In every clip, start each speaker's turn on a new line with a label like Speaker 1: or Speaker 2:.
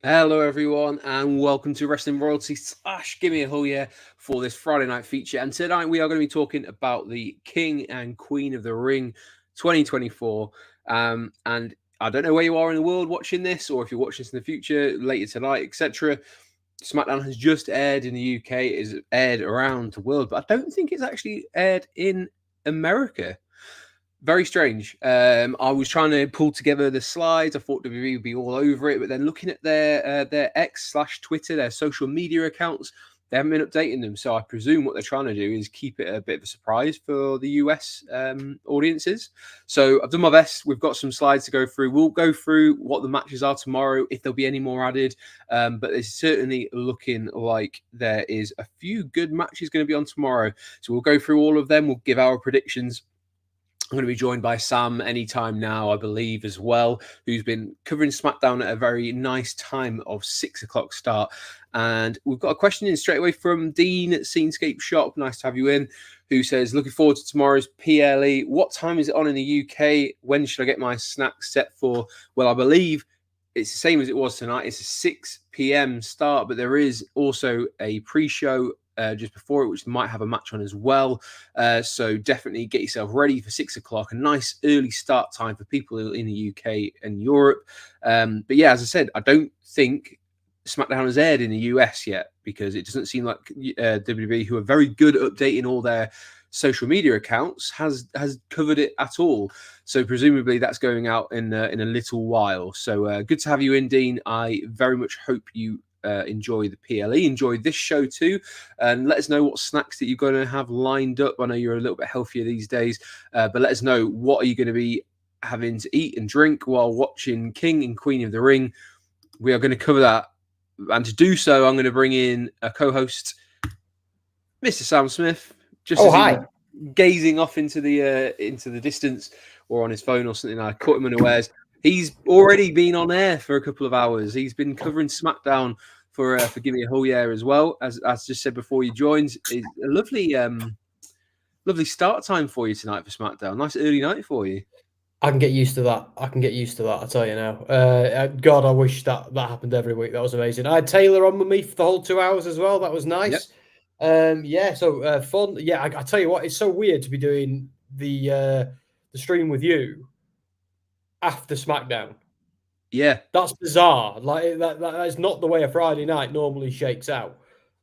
Speaker 1: Hello, everyone, and welcome to Wrestling Royalty / Gimme a Hole Yeah for this Friday night feature. And tonight we are going to be talking about the King and Queen of the Ring 2024. And I don't know where you are in the world watching this, or if you're watching this in the future, later tonight, etc. SmackDown has just aired in the UK. It is aired around the world, but I don't think it's actually aired in America. Very strange. I was trying to pull together the slides. I thought WWE would be all over it, but then looking at their X/Twitter, their social media accounts, they haven't been updating them. So I presume what they're trying to do is keep it a bit of a surprise for the US audiences. So I've done my best. We've got some slides to go through. We'll go through what the matches are tomorrow, if there'll be any more added. But it's certainly looking like there is a few good matches going to be on tomorrow. So we'll go through all of them. We'll give our predictions. I'm going to be joined by Sam anytime now, I believe, as well, who's been covering SmackDown at a very nice time of 6 o'clock start. And we've got a question in straight away from Dean at Scenescape Shop. Nice to have you in. Who says, looking forward to tomorrow's PLE. What time is it on in the UK? When should I get my snacks set for? Well, I believe it's the same as it was tonight. It's a 6 p.m. start, but there is also a pre-show just before it, which might have a match on as well. So definitely get yourself ready for 6 o'clock. A nice early start time for people in the UK and Europe. But yeah, as I said, I don't think SmackDown has aired in the US yet, because it doesn't seem like WWE, who are very good at updating all their social media accounts, has covered it at all. So presumably that's going out in a little while. So good to have you in, Dean. I very much hope you enjoy the PLE, enjoy this show too, and let us know what snacks that you're going to have lined up. I know you're a little bit healthier these days, but let us know what are you going to be having to eat and drink while watching King and Queen of the Ring. We are going to cover that, and to do so, I'm going to bring in a co-host, Mr. Sam Smith. Just
Speaker 2: hi.
Speaker 1: Gazing off into the distance, or on his phone or something. I caught him unawares. He's already been on air for a couple of hours. He's been covering SmackDown for Gimme a Hole Yeah as well. As just said before you joined, it's a lovely start time for you tonight for SmackDown. Nice early night for you.
Speaker 2: I can get used to that. I tell you now. God, I wish that happened every week. That was amazing. I had Taylor on with me for the whole 2 hours as well. That was nice. Yep. So fun. Yeah, I tell you what, it's so weird to be doing the stream with you after SmackDown.
Speaker 1: Yeah,
Speaker 2: that's bizarre. Like that is not the way a Friday night normally shakes out.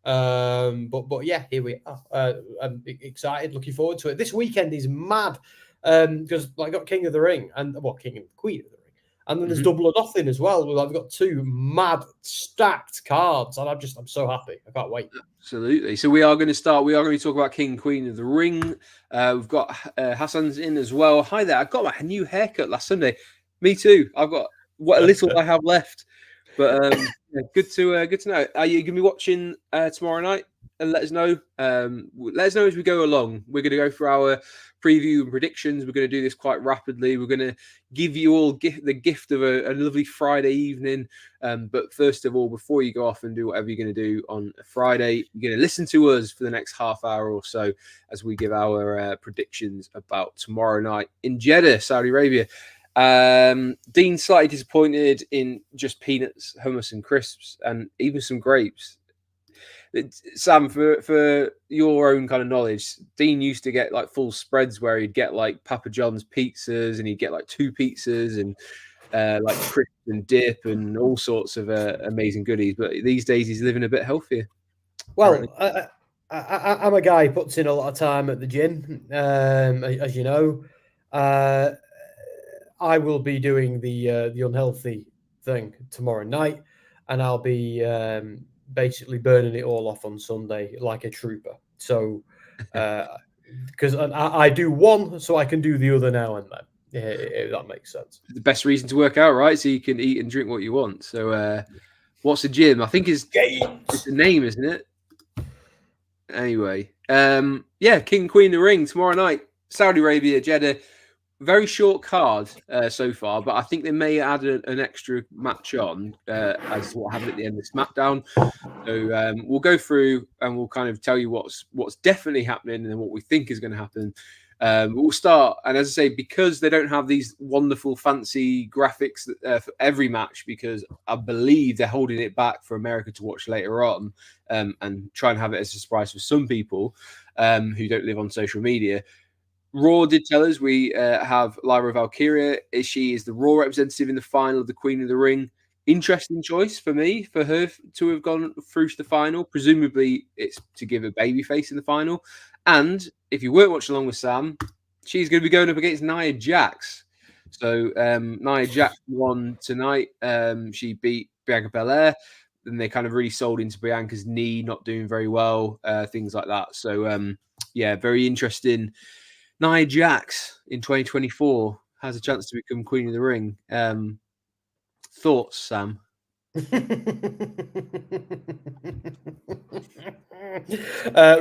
Speaker 2: But yeah, here we are. I'm excited, looking forward to it. This weekend is mad. Because I got King of the Ring and King and Queen of the Ring, and then there's Double or Nothing as well. I've got 2 mad stacked cards, and I'm so happy. I can't wait.
Speaker 1: Absolutely. So we are going to start. We are going to talk about King and Queen of the Ring. We've got Hassan's in as well. Hi there. I got my new haircut last Sunday. Me too. I've got what a little I have left. But yeah, good to know. Are you going to be watching tomorrow night? And let us know. Let us know as we go along. We're going to go through our preview and predictions. We're going to do this quite rapidly. We're going to give you all the gift of a lovely Friday evening. But first of all, before you go off and do whatever you're going to do on a Friday, you're going to listen to us for the next half hour or so as we give our predictions about tomorrow night in Jeddah, Saudi Arabia. Dean slightly disappointed in just peanuts, hummus and crisps, and even some grapes. Sam, for your own kind of knowledge, Dean used to get like full spreads where he'd get like Papa John's pizzas, and he'd get like 2 pizzas and like crisps and dip and all sorts of amazing goodies. But these days he's living a bit healthier.
Speaker 2: Well, I'm a guy who puts in a lot of time at the gym, as you know. I will be doing the unhealthy thing tomorrow night, and I'll be basically burning it all off on Sunday like a trooper. So, because I do one, so I can do the other now and then. If that makes sense.
Speaker 1: The best reason to work out, right? So you can eat and drink what you want. So, what's the gym? I think it's the name, isn't it? Anyway, yeah, King Queen of the Ring tomorrow night, Saudi Arabia, Jeddah. Very short card so far, but I think they may add an extra match on as what happened at the end of SmackDown. So we'll go through and we'll kind of tell you what's definitely happening and then what we think is going to happen. We'll start, and as I say, because they don't have these wonderful, fancy graphics for every match, because I believe they're holding it back for America to watch later on, and try and have it as a surprise for some people who don't live on social media. Raw did tell us we have Lyra Valkyria. She is the Raw representative in the final of the Queen of the Ring. Interesting choice for me, for her to have gone through to the final. Presumably, it's to give a babyface in the final. And if you weren't watching along with Sam, she's going to be going up against Nia Jax. So Nia Jax won tonight. She beat Bianca Belair. Then they kind of really sold into Bianca's knee not doing very well, things like that. So yeah, very interesting. Nia Jax in 2024 has a chance to become Queen of the Ring. Thoughts, Sam?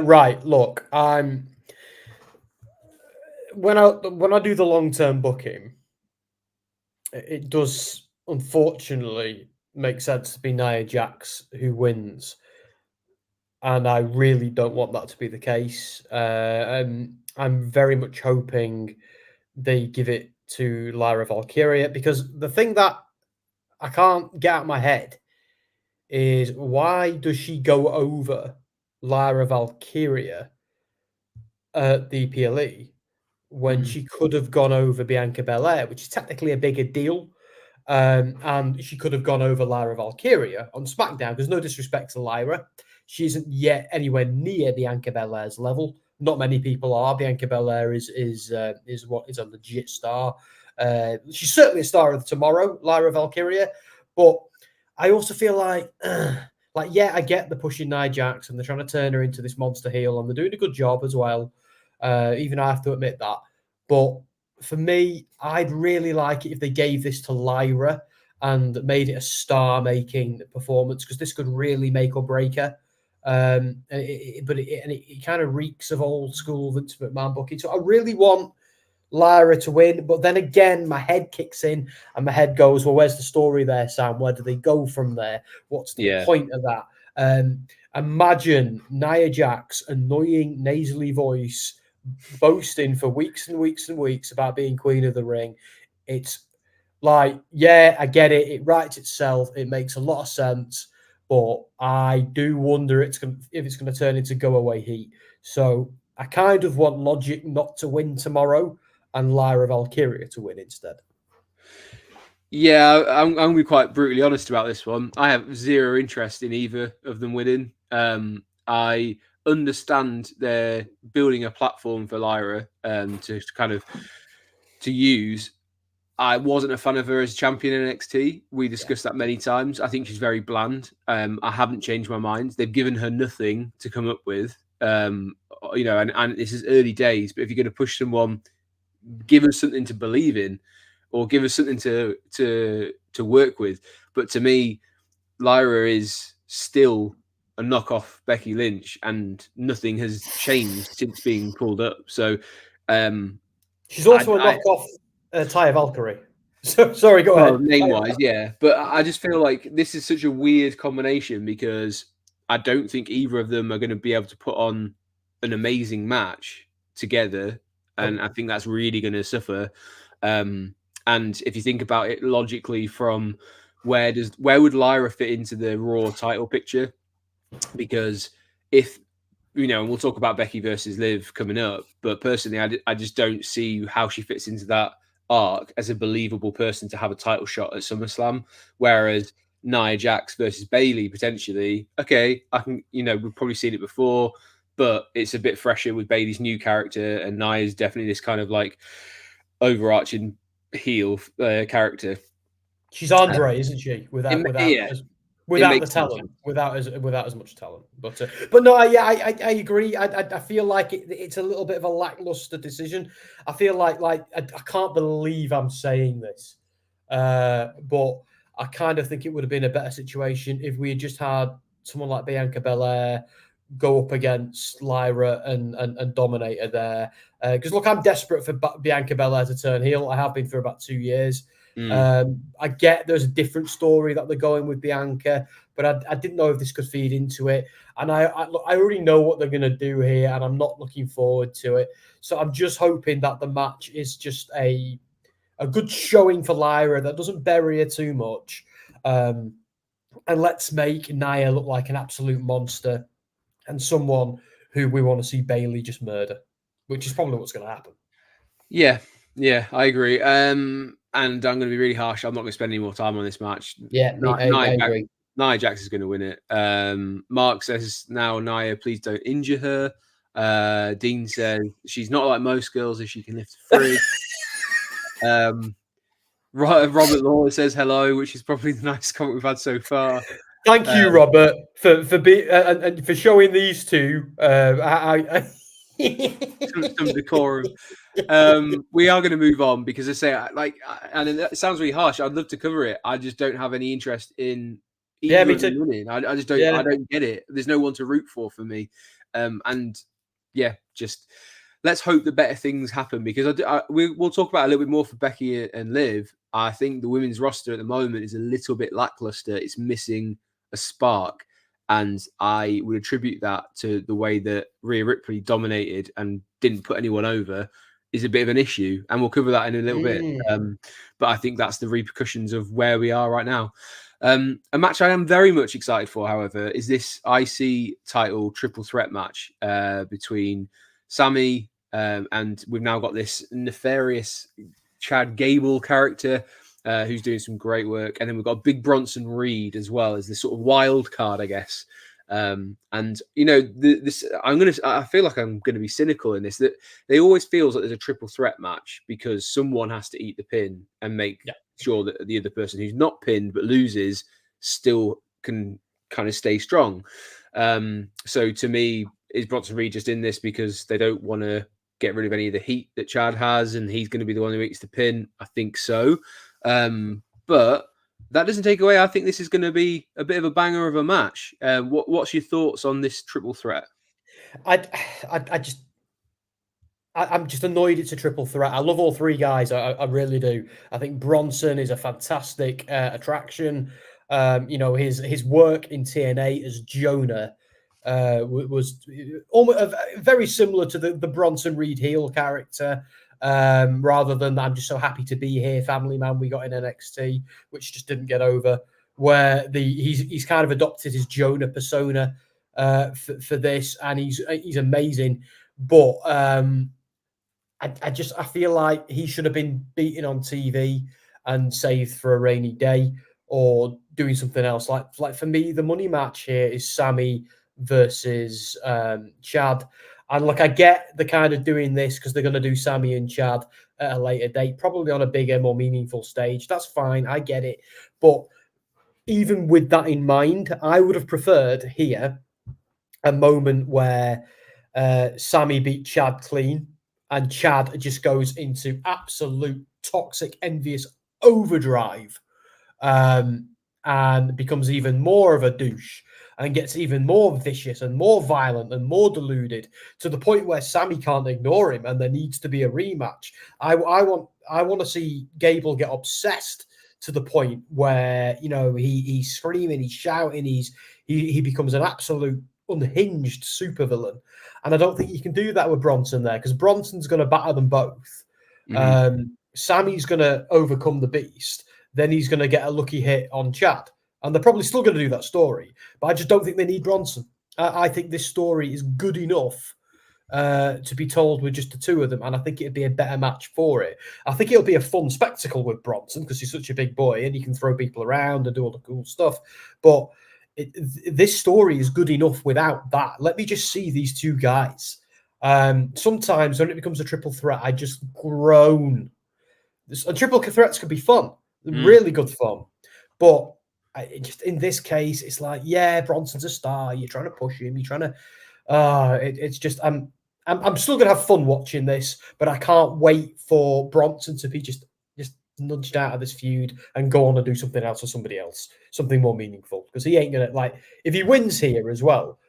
Speaker 2: Right. Look, when I do the long-term booking, it does unfortunately make sense to be Nia Jax who wins, and I really don't want that to be the case. I'm very much hoping they give it to Lyra Valkyria, because the thing that I can't get out of my head is, why does she go over Lyra Valkyria at the PLE when she could have gone over Bianca Belair, which is technically a bigger deal, and she could have gone over Lyra Valkyria on SmackDown? Because no disrespect to Lyra, she isn't yet anywhere near Bianca Belair's level. Not many people are. Bianca Belair is what is a legit star. She's certainly a star of tomorrow, Lyra Valkyria, but I also feel like yeah, I get the pushing Nia Jax and they're trying to turn her into this monster heel, and they're doing a good job as well. Even I have to admit that. But for me, I'd really like it if they gave this to Lyra and made it a star-making performance, because this could really make or break her. But it kind of reeks of old school Vince McMahon booking. So I really want Lyra to win, but then again, my head kicks in and my head goes, well, where's the story there, Sam? Where do they go from there? What's the point of that? Imagine Nia Jax, annoying nasally voice, boasting for weeks and weeks and weeks about being Queen of the Ring. It's like, yeah, I get it. It writes itself. It makes a lot of sense, but I do wonder if it's going to turn into go away heat. So I kind of want Logic not to win tomorrow and Lyra Valkyria to win instead.
Speaker 1: Yeah, I'm going to be quite brutally honest about this one. I have zero interest in either of them winning. I understand they're building a platform for Lyra to kind of to use. I wasn't a fan of her as champion in NXT. We discussed that many times. I think she's very bland. I haven't changed my mind. They've given her nothing to come up with. And this is early days, but if you're going to push someone, give us something to believe in, or give us something to work with. But to me, Lyra is still a knockoff Becky Lynch, and nothing has changed since being pulled up. So
Speaker 2: she's also a knockoff Taya Valkyrie. So sorry, go ahead.
Speaker 1: Name-wise, yeah. But I just feel like this is such a weird combination, because I don't think either of them are going to be able to put on an amazing match together. And I think that's really going to suffer. And if you think about it logically, from where would Lyra fit into the Raw title picture? Because if, and we'll talk about Becky versus Liv coming up, but personally, I just don't see how she fits into that arc as a believable person to have a title shot at SummerSlam. Whereas Nia Jax versus Bayley, potentially, okay, I can, we've probably seen it before, but it's a bit fresher with Bayley's new character, and Nia's definitely this kind of like overarching heel character.
Speaker 2: She's Andre, isn't she? Without the talent, without as much talent. But no, I agree. I feel like it's a little bit of a lackluster decision. I feel like I can't believe I'm saying this, but I kind of think it would have been a better situation if we had just had someone like Bianca Belair go up against Lyra and dominate her there. Because look, I'm desperate for Bianca Belair to turn heel. I have been for about 2 years. I get there's a different story that they're going with Bianca, but I didn't know if this could feed into it. And I already know what they're going to do here, and I'm not looking forward to it. So I'm just hoping that the match is just a good showing for Lyra that doesn't bury her too much. And let's make Nia look like an absolute monster and someone who we want to see Bayley just murder, which is probably what's going to happen.
Speaker 1: Yeah, I agree. And I'm going to be really harsh. I'm not going to spend any more time on this match.
Speaker 2: Yeah, I agree.
Speaker 1: Nia Jax is going to win it. Mark says now, Nia, please don't injure her. Dean says she's not like most girls if she can lift a fridge. Robert Law says hello, which is probably the nicest comment we've had so far.
Speaker 2: Thank you, Robert, for and for showing these two.
Speaker 1: Some decorum. We are going to move on because I say, and it sounds really harsh. I'd love to cover it. I just don't have any interest in either of them winning. I just don't. I don't get it. There's no one to root for me. And yeah, just let's hope that better things happen because we'll talk about it a little bit more for Becky and Liv. I think the women's roster at the moment is a little bit lackluster. It's missing a spark. And I would attribute that to the way that Rhea Ripley dominated and didn't put anyone over is a bit of an issue. And we'll cover that in a little bit. But I think that's the repercussions of where we are right now. A match I am very much excited for, however, is this IC title triple threat match between Sami and we've now got this nefarious Chad Gable character who's doing some great work. And then we've got Big Bronson Reed as well as this sort of wild card, I guess. And, you know, I feel like I'm going to be cynical in this, that they always feels like there's a triple threat match because someone has to eat the pin and make sure that the other person who's not pinned but loses still can kind of stay strong. So to me, is Bronson Reed just in this because they don't want to get rid of any of the heat that Chad has and he's going to be the one who eats the pin? I think so. But that doesn't take away. I think this is going to be a bit of a banger of a match. What's your thoughts on this triple threat?
Speaker 2: I'm just annoyed it's a triple threat. I love all three guys. I really do. I think Bronson is a fantastic attraction. You know, his work in TNA as Jonah was almost very similar to the Bronson Reed heel character. Rather than I'm just so happy to be here, family man we got in NXT, which just didn't get over. Where he's kind of adopted his Jonah persona for this, and he's amazing. But I feel like he should have been beaten on TV and saved for a rainy day or doing something else. Like for me, the money match here is Sami versus Chad. And look, I get the kind of doing this because they're going to do Sami and Chad at a later date, probably on a bigger, more meaningful stage. That's fine. I get it. But even with that in mind, I would have preferred here a moment where Sami beat Chad clean and Chad just goes into absolute toxic, envious overdrive and becomes even more of a douche and gets even more vicious and more violent and more deluded to the point where Sami can't ignore him and there needs to be a rematch. I want to see Gable get obsessed to the point where, you know, he's screaming, he's shouting, he becomes an absolute unhinged supervillain. And I don't think you can do that with Bronson there because Bronson's going to batter them both. Sami's going to overcome the beast. Then he's going to get a lucky hit on Chad. And they're probably still going to do that story. But I just don't think they need Bronson. I think this story is good enough to be told with just the two of them. And I think it'd be a better match for it. I think it'll be a fun spectacle with Bronson because he's such a big boy and he can throw people around and do all the cool stuff. But this story is good enough without that. Let me just see these two guys. Sometimes when it becomes a triple threat, I just groan. Triple threats could be fun. Really good fun. But just in this case, it's like, yeah, Bronson's a star. You're trying to push him. You're trying to. It's just I'm still gonna have fun watching this, but I can't wait for Bronson to be just nudged out of this feud and go on and do something else or somebody else, something more meaningful. Because he ain't gonna if he wins here as well,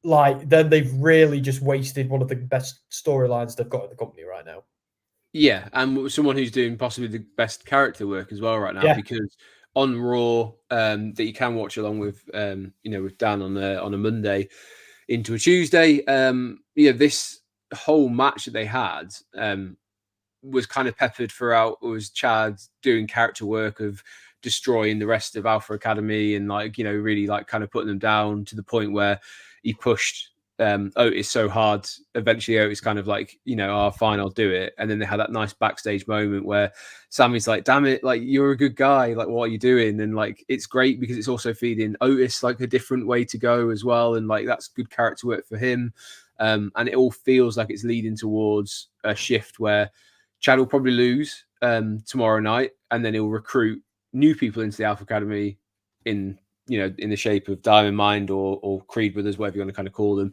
Speaker 2: then they've really just wasted one of the best storylines they've got in the company right now.
Speaker 1: Yeah, and someone who's doing possibly the best character work as well right now because on Raw that you can watch along with with Dan on a Monday into a Tuesday. This whole match that they had was kind of peppered throughout. It was Chad doing character work of destroying the rest of Alpha Academy and really kind of putting them down to the point where he pushed Otis so hard. Eventually Otis kind of fine, I'll do it. And then they had that nice backstage moment where Sami's like, damn it, you're a good guy, what are you doing? And it's great because it's also feeding Otis a different way to go as well, and that's good character work for him. And it all feels like it's leading towards a shift where Chad will probably lose tomorrow night, and then he'll recruit new people into the Alpha Academy in the shape of Diamond Mine or Creed Brothers, whatever you want to kind of call them.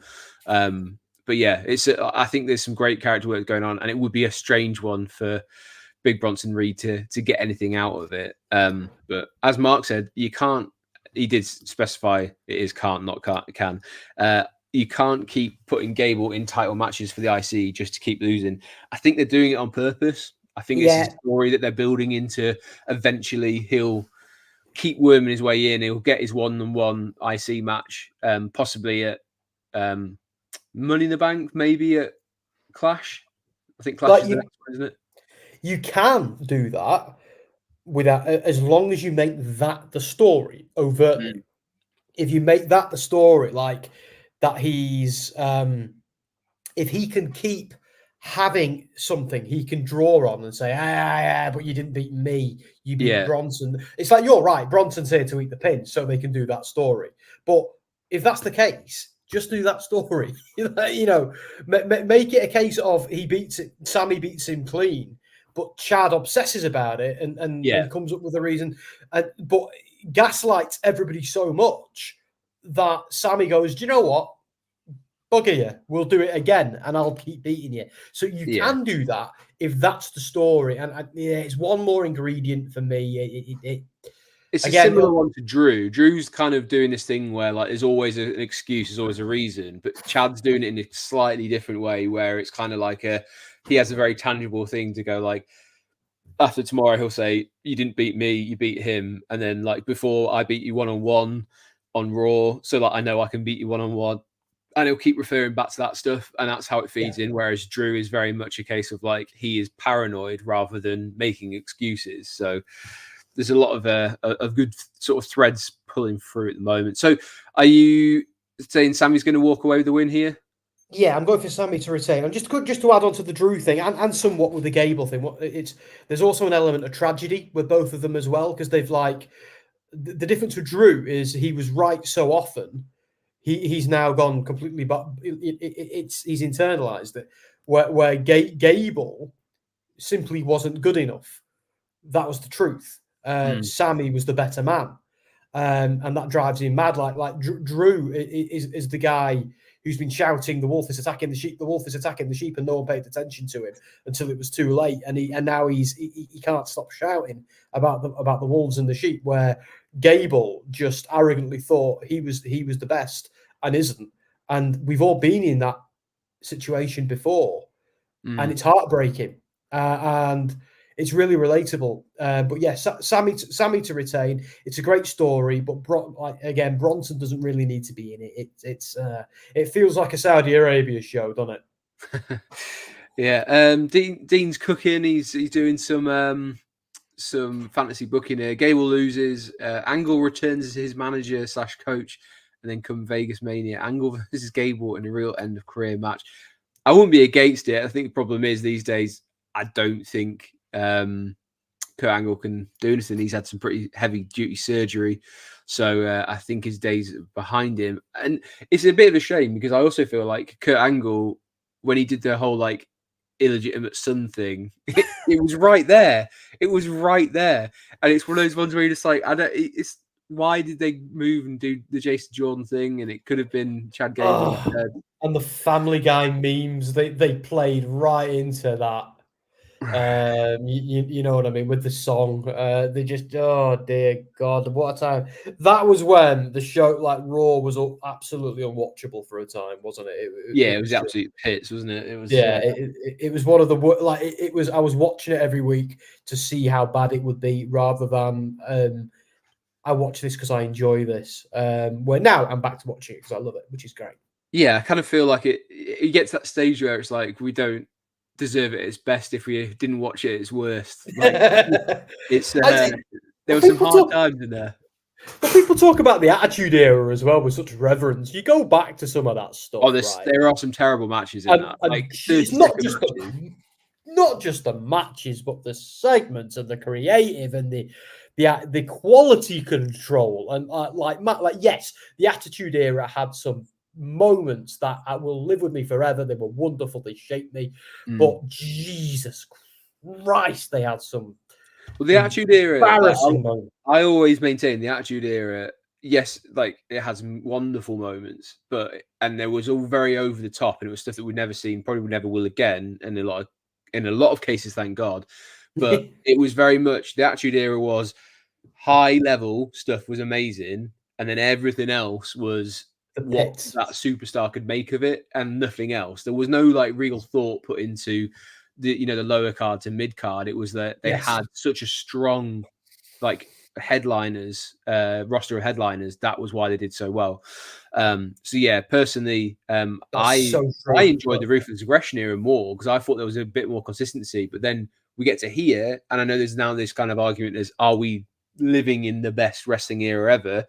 Speaker 1: But yeah, I think there's some great character work going on, and it would be a strange one for Big Bronson Reed to get anything out of it. But as Mark said, you can't. He did specify it is can't, not can. You can't keep putting Gable in title matches for the IC just to keep losing. I think they're doing it on purpose. I think it's a story that they're building into. Eventually, he'll keep worming his way in. He'll get his 1-on-1 IC match, possibly at Money in the Bank, maybe at Clash. I think Clash is the next one, isn't it?
Speaker 2: You can do that without, as long as you make that the story overtly. If you make that the story, that he's if he can keep having something he can draw on and say, but you didn't beat me, you beat Bronson. It's like, you're right, Bronson's here to eat the pin, so they can do that story. But if that's the case, just do that story. Make it a case of Sami beats him clean, but Chad obsesses about it and comes up with a reason. But gaslights everybody so much that Sami goes, do you know what? Bugger you, we'll do it again, and I'll keep beating you. So you can do that if that's the story. And it's one more ingredient for me.
Speaker 1: It's a similar one to Drew. Drew's kind of doing this thing where there's always an excuse, there's always a reason, but Chad's doing it in a slightly different way, where it's kind of he has a very tangible thing to go after tomorrow he'll say, you didn't beat me, you beat him, and then before I beat you 1-on-1 on Raw, so I know I can beat you 1-on-1. And he'll keep referring back to that stuff, and that's how it feeds in. Whereas Drew is very much a case of he is paranoid rather than making excuses. So there's a lot of good sort of threads pulling through at the moment. So are you saying Sami's going to walk away with the win here?
Speaker 2: Yeah, I'm going for Sami to retain. And just to add on to the Drew thing and somewhat with the Gable thing, there's also an element of tragedy with both of them as well, because they've the difference with Drew is he was right so often. He's now gone completely, but he's internalized it. Where Gable simply wasn't good enough. That was the truth. Sami was the better man, and that drives him mad. Like Drew is the guy who's been shouting, "The wolf is attacking the sheep. The wolf is attacking the sheep," and no one paid attention to him until it was too late. And now he can't stop shouting about the wolves and the sheep. Where Gable just arrogantly thought he was the best and isn't. And we've all been in that situation before, and it's heartbreaking, and it's really relatable. But yeah, Sami to retain. It's a great story, but again, Bronson doesn't really need to be in it. It feels like a Saudi Arabia show, doesn't it?
Speaker 1: Yeah. Dean's cooking. He's doing some fantasy booking here. Gable loses. Angle returns as his manager / coach, and then come Vegas Mania. Angle versus Gable in a real end of career match. I wouldn't be against it. I think the problem is these days, I don't think Kurt Angle can do anything. He's had some pretty heavy duty surgery, so I think his days are behind him. And it's a bit of a shame because I also feel like Kurt Angle, when he did the whole illegitimate son thing, it was right there. It was right there, and it's one of those ones where you're just it's why did they move and do the Jason Jordan thing? And it could have been Chad Gable instead.
Speaker 2: And the Family Guy memes they played right into that. You know what I mean with the song. They just, oh dear God, what a time! That was when the show Raw was absolutely unwatchable for a time, wasn't it?
Speaker 1: It was absolute pits, wasn't it? It was.
Speaker 2: It was one of the it was. I was watching it every week to see how bad it would be, rather than I watch this because I enjoy this. Where now I'm back to watching it because I love it, which is great.
Speaker 1: Yeah, I kind of feel like it gets to that stage where it's like we don't deserve it at its best if we didn't watch it at its worst. Like it's there were some hard times in there.
Speaker 2: But people talk about the Attitude Era as well with such reverence. You go back to some of that stuff,
Speaker 1: Oh,
Speaker 2: right?
Speaker 1: There are some terrible matches in that. Like
Speaker 2: it's not just the matches, but the segments and the creative and the quality control and yes, the Attitude Era had some moments that will live with me forever. They were wonderful. They shaped me. But Jesus Christ, they had some.
Speaker 1: Well, the Attitude Era, I always maintain the Attitude Era. Yes, like it has wonderful moments, and there was all very over the top, and it was stuff that we'd never seen, probably never will again, and in a lot of cases, thank God. But it was very much the Attitude Era was high level stuff was amazing, and then everything else was what that superstar could make of it, and nothing else. There was no like real thought put into the lower card to mid card. It was that they had such a strong like headliners, roster of headliners. That was why they did so well. So yeah, personally, I enjoyed the Ruthless Aggression era more because I thought there was a bit more consistency. But then we get to here, and I know there's now this kind of argument as are we living in the best wrestling era ever?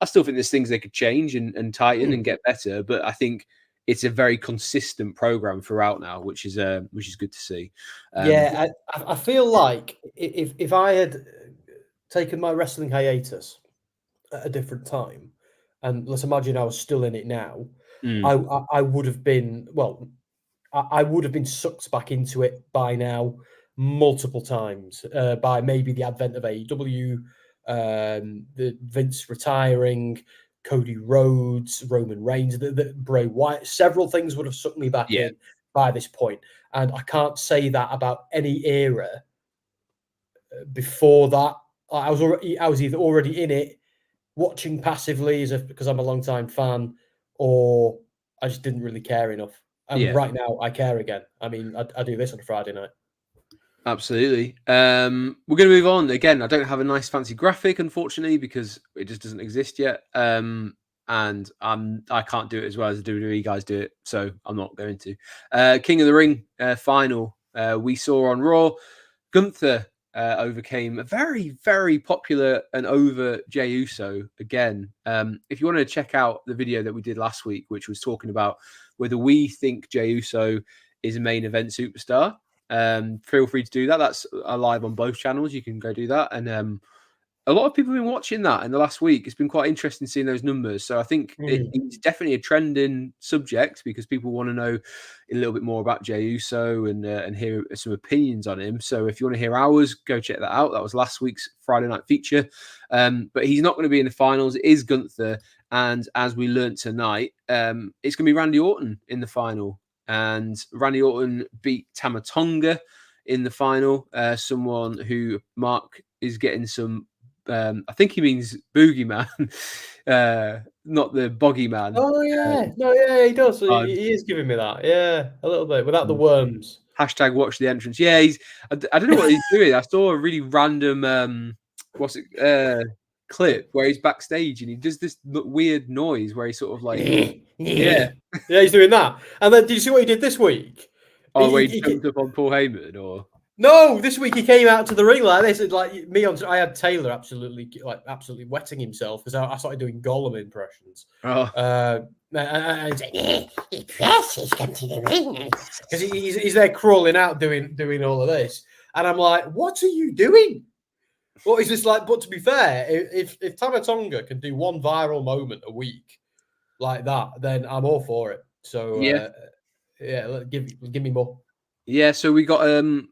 Speaker 1: I still think there's things they could change and tighten and get better, but I think it's a very consistent program throughout now, which is good to see.
Speaker 2: I feel like if I had taken my wrestling hiatus at a different time, and let's imagine I was still in it now, I would have been I would have been sucked back into it by now multiple times by maybe the advent of AEW, the Vince retiring, Cody Rhodes, Roman Reigns, the Bray Wyatt. Several things would have sucked me back in by this point, and I can't say that about any era before that. I was either already in it, watching passively because I'm a long-time fan, or I just didn't really care enough. And right now, I care again. I mean, I do this on a Friday night.
Speaker 1: Absolutely. We're going to move on. Again, I don't have a nice fancy graphic, unfortunately, because it just doesn't exist yet. And I can't do it as well as the WWE guys do it, so I'm not going to. King of the Ring final we saw on Raw. Gunther overcame a very, very popular and over Jey Uso again. If you want to check out the video that we did last week, which was talking about whether we think Jey Uso is a main event superstar, feel free to do that. That's live on both channels. You can go do that. And a lot of people have been watching that in the last week. It's been quite interesting seeing those numbers. So I think it's definitely a trending subject because people want to know a little bit more about Jey Uso and hear some opinions on him. So if you want to hear ours, go check that out. That was last week's Friday night feature. But he's not going to be in the finals. It is Gunther. And as we learned tonight, it's going to be Randy Orton in the final. And Randy Orton beat Tama Tonga in the final. Someone who Mark is getting some... I think he means Boogeyman, not the Bogeyman.
Speaker 2: Oh yeah, he does. He is giving me that, a little bit without the worms.
Speaker 1: Hashtag watch the entrance. Yeah, I don't know what he's doing. I saw a really random clip where he's backstage and he does this weird noise where he sort of like
Speaker 2: he's doing that. And then did you see what he did this week?
Speaker 1: Oh, he jumped up on Paul Heyman, or
Speaker 2: no? This week he came out to the ring like this, like me on. I had Taylor absolutely wetting himself because I started doing Gollum impressions. And he's like, precious, come to the ring, because he's there crawling out doing all of this, and I'm like, what are you doing? What is this like? But to be fair, if Tama Tonga can do one viral moment a week like that, then I'm all for it. So give me more.
Speaker 1: Yeah, so we got a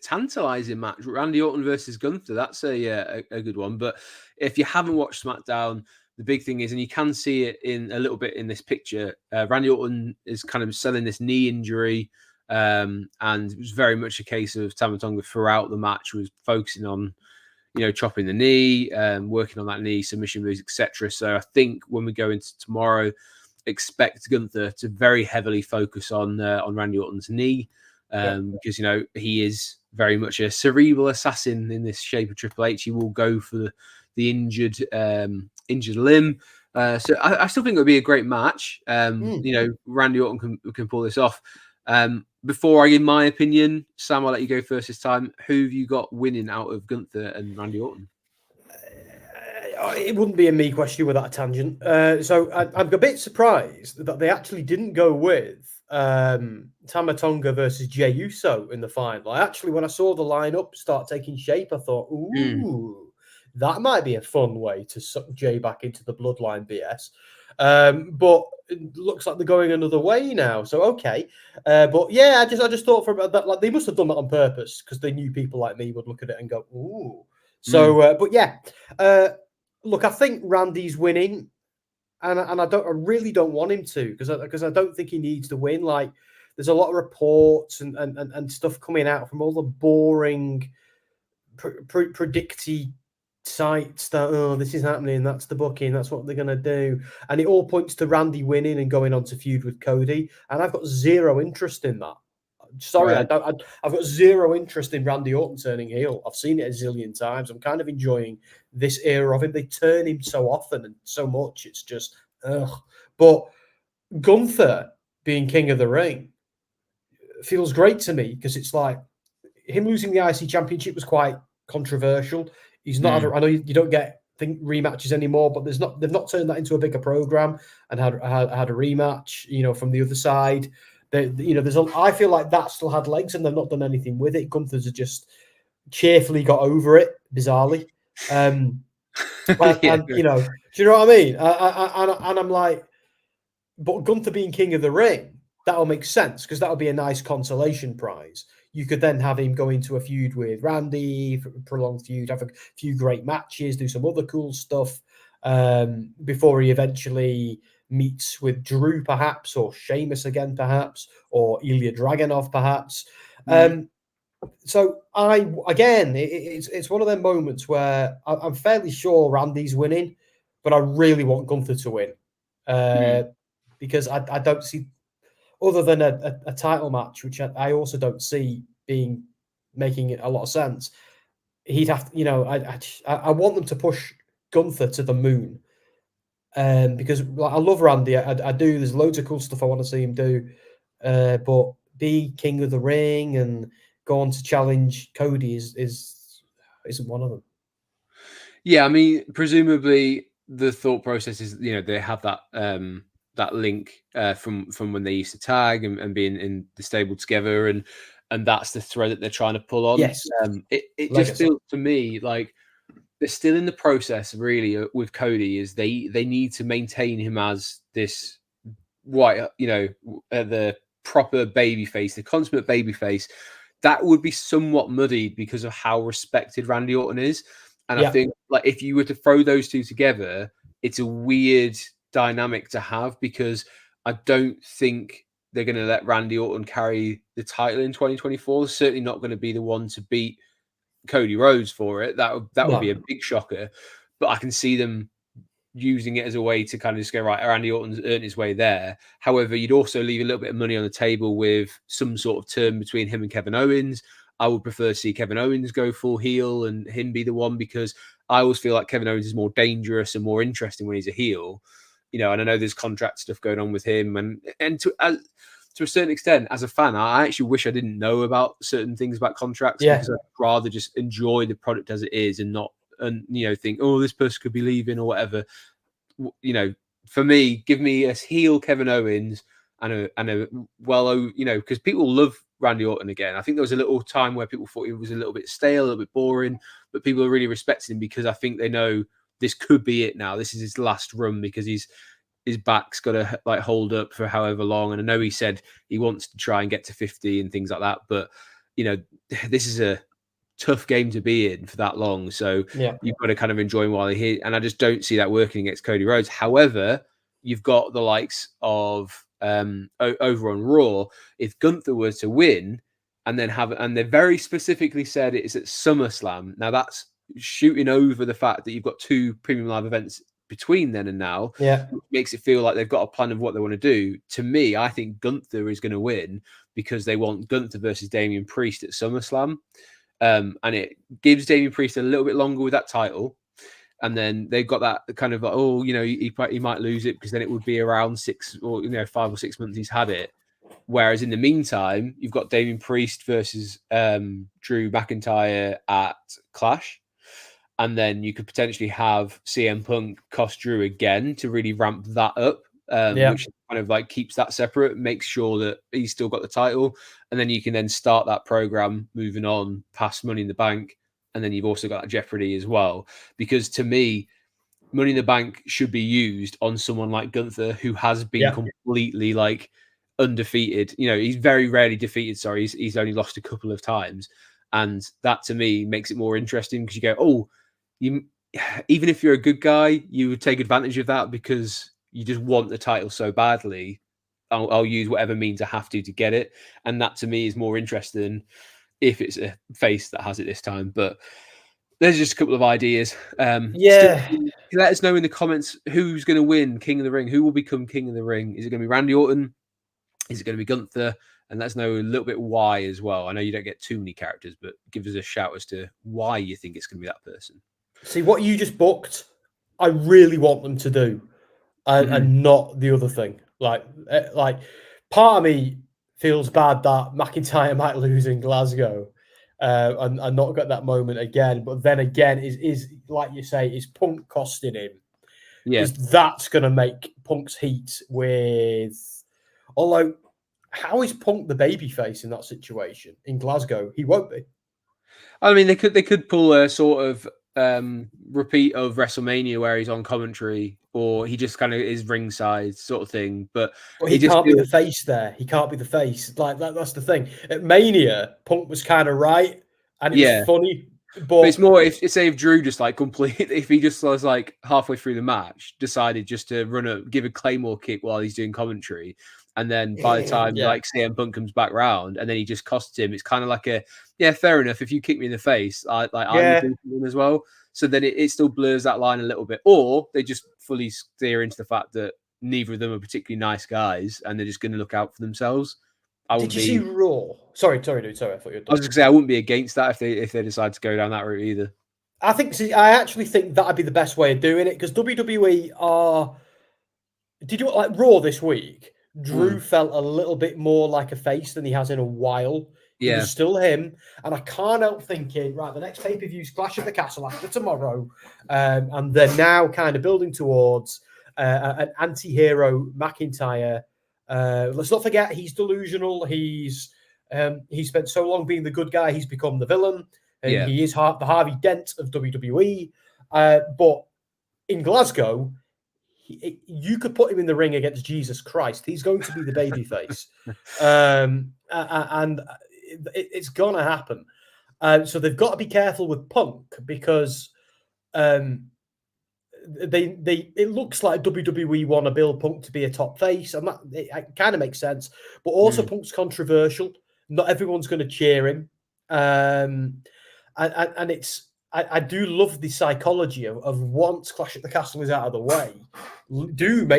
Speaker 1: tantalizing match, Randy Orton versus Gunther. That's a good one. But if you haven't watched SmackDown, the big thing is, and you can see it in a little bit in this picture, Randy Orton is kind of selling this knee injury, and it was very much a case of Tama Tonga throughout the match was focusing on, chopping the knee, working on that knee, submission moves, etc. So I think when we go into tomorrow, expect Gunther to very heavily focus on Randy Orton's knee, because he is very much a cerebral assassin in this shape of Triple H. He will go for the injured limb. So I still think it would be a great match. Randy Orton can pull this off. Before I give my opinion, Sam, I'll let you go first this time. Who have you got winning out of Gunther and Randy Orton?
Speaker 2: It wouldn't be a me question without a tangent. So I'm a bit surprised that they actually didn't go with Tama Tonga versus Jey Uso in the final. When I saw the lineup start taking shape, I thought, ooh, that might be a fun way to suck Jey back into the bloodline BS. But it looks like they're going another way now. So okay, but yeah, I just thought from that, like, they must have done that on purpose because they knew people like me would look at it and go, ooh. So, but yeah, look, I think Randy's winning, and I really don't want him to because I don't think he needs to win. Like, there's a lot of reports and stuff coming out from all the boring predicty sites that this is happening, that's the booking, that's what they're going to do, and it all points to Randy winning and going on to feud with Cody, and I've got zero interest in that. Sorry, right. I've got zero interest in Randy Orton turning heel. I've seen it a zillion times. I'm kind of enjoying this era of him. They turn him so often and so much. It's just, ugh. But Gunther being king of the ring feels great to me because it's like him losing the IC championship was quite controversial. He's not. I know you don't get rematches anymore, but they've not turned that into a bigger program and had a rematch, from the other side. I feel like that still had legs, and they've not done anything with it. Gunther's just cheerfully got over it, bizarrely. Do you know what I mean? And I'm like, but Gunther being king of the ring, that'll make sense because that'll be a nice consolation prize. You could then have him go into a feud with Randy, prolonged feud, have a few great matches, do some other cool stuff before he eventually meets with Drew, perhaps, or Sheamus again, perhaps, or Ilya Dragunov, perhaps. So it's one of them moments where I'm fairly sure Randy's winning, but I really want Gunther to win because I don't see, other than a title match, which I also don't see making a lot of sense. He'd have to, I want them to push Gunther to the moon. Because I love Randy, I do. There's loads of cool stuff I want to see him do, but be king of the ring and go on to challenge Cody isn't one of them.
Speaker 1: Yeah, I mean, presumably the thought process is they have that that link from when they used to tag and being in the stable together, and that's the thread that they're trying to pull on.
Speaker 2: Yes,
Speaker 1: it just feels to me like they're still in the process, really, with Cody. Is they need to maintain him as this the proper babyface, the consummate babyface. That would be somewhat muddied because of how respected Randy Orton is. And I think, like, if you were to throw those two together, it's a weird dynamic to have because I don't think they're going to let Randy Orton carry the title in 2024. Certainly not going to be the one to beat Cody Rhodes for it. That would be a big shocker. But I can see them using it as a way to kind of just go, right, Randy Orton's earned his way there. However, you'd also leave a little bit of money on the table with some sort of turn between him and Kevin Owens. I would prefer to see Kevin Owens go full heel and him be the one, because I always feel like Kevin Owens is more dangerous and more interesting when he's a heel. And I know there's contract stuff going on with him, and to a certain extent, as a fan, I actually wish I didn't know about certain things about contracts because I'd rather just enjoy the product as it is and not think, oh, this person could be leaving or whatever. For me, give me a heel Kevin Owens and a because people love Randy Orton again. I think there was a little time where people thought he was a little bit stale, a little bit boring, but people are really respecting him because I think they know this could be it now. This is his last run because his back's got to hold up for however long. And I know he said he wants to try and get to 50 and things like that, but this is a tough game to be in for that long. So you've got to kind of enjoy him while he's here. And I just don't see that working against Cody Rhodes. However, you've got the likes of over on Raw. If Gunther were to win and then and they very specifically said it's at SummerSlam. Now that's shooting over the fact that you've got two premium live events between then and now, which makes it feel like they've got a plan of what they want to do. To me, I think Gunther is going to win because they want Gunther versus Damian Priest at SummerSlam. And it gives Damian Priest a little bit longer with that title. And then they've got that kind of like, oh, he might lose it because then it would be around 6 or 5 or 6 months he's had it. Whereas in the meantime, you've got Damien Priest versus Drew McIntyre at Clash. And then you could potentially have CM Punk cost Drew again to really ramp that up, which kind of like keeps that separate, makes sure that he's still got the title. And then you can then start that program moving on past Money in the Bank. And then you've also got Jeopardy as well. Because to me, Money in the Bank should be used on someone like Gunther, who has been completely like undefeated. He's very rarely defeated. Sorry, he's only lost a couple of times. And that to me makes it more interesting because you go, oh, even if you're a good guy, you would take advantage of that because you just want the title so badly. I'll use whatever means I have to get it. And that to me is more interesting if it's a face that has it this time. But there's just a couple of ideas. Let us know in the comments who's going to win King of the Ring. Who will become King of the Ring? Is it going to be Randy Orton? Is it going to be Gunther? And let us know a little bit why as well. I know you don't get too many characters, but give us a shout as to why you think it's going to be that person.
Speaker 2: See, what you just booked, I really want them to do, and not the other thing. Like part of me feels bad that McIntyre might lose in Glasgow and not get that moment again. But then again, is like you say, is Punk costing him?
Speaker 1: Yeah.
Speaker 2: Because that's going to make Punk's heat with... Although, how is Punk the babyface in that situation? In Glasgow, he won't be.
Speaker 1: I mean, they could pull a sort of repeat of WrestleMania where he's on commentary, or he just kind of is ringside sort of thing. But
Speaker 2: he can't be the face there. He can't be the face. Like that's the thing. At Mania, Punk was kind of right, and it was funny. But
Speaker 1: it's more if Drew just like if he just was like halfway through the match decided just to give a Claymore kick while he's doing commentary, and then by the time like CM Punk comes back round and then he just costs him, it's kind of like fair enough. If you kick me in the face, I would do something as well. So then it still blurs that line a little bit, or they just fully steer into the fact that neither of them are particularly nice guys and they're just going to look out for themselves.
Speaker 2: Did you see Raw? Sorry, dude. Sorry, I thought you were done.
Speaker 1: I was going to say I wouldn't be against that if they decide to go down that route either.
Speaker 2: I actually think that'd be the best way of doing it because WWE are. Did you like Raw this week? Drew felt a little bit more like a face than he has in a while. He was still him, and I can't help thinking, right, the next pay-per-view's Clash at the Castle after tomorrow, and they're now kind of building towards an anti-hero McIntyre. Let's not forget he's delusional. He spent so long being the good guy, he's become the villain, and he is the Harvey Dent of WWE. But in Glasgow, you could put him in the ring against Jesus Christ. He's going to be the babyface, and it's going to happen. So they've got to be careful with Punk because it looks like WWE want to build Punk to be a top face, and that it kind of makes sense. But also, Punk's controversial. Not everyone's going to cheer him, and it's. I do love the psychology of once Clash at the Castle is out of the way,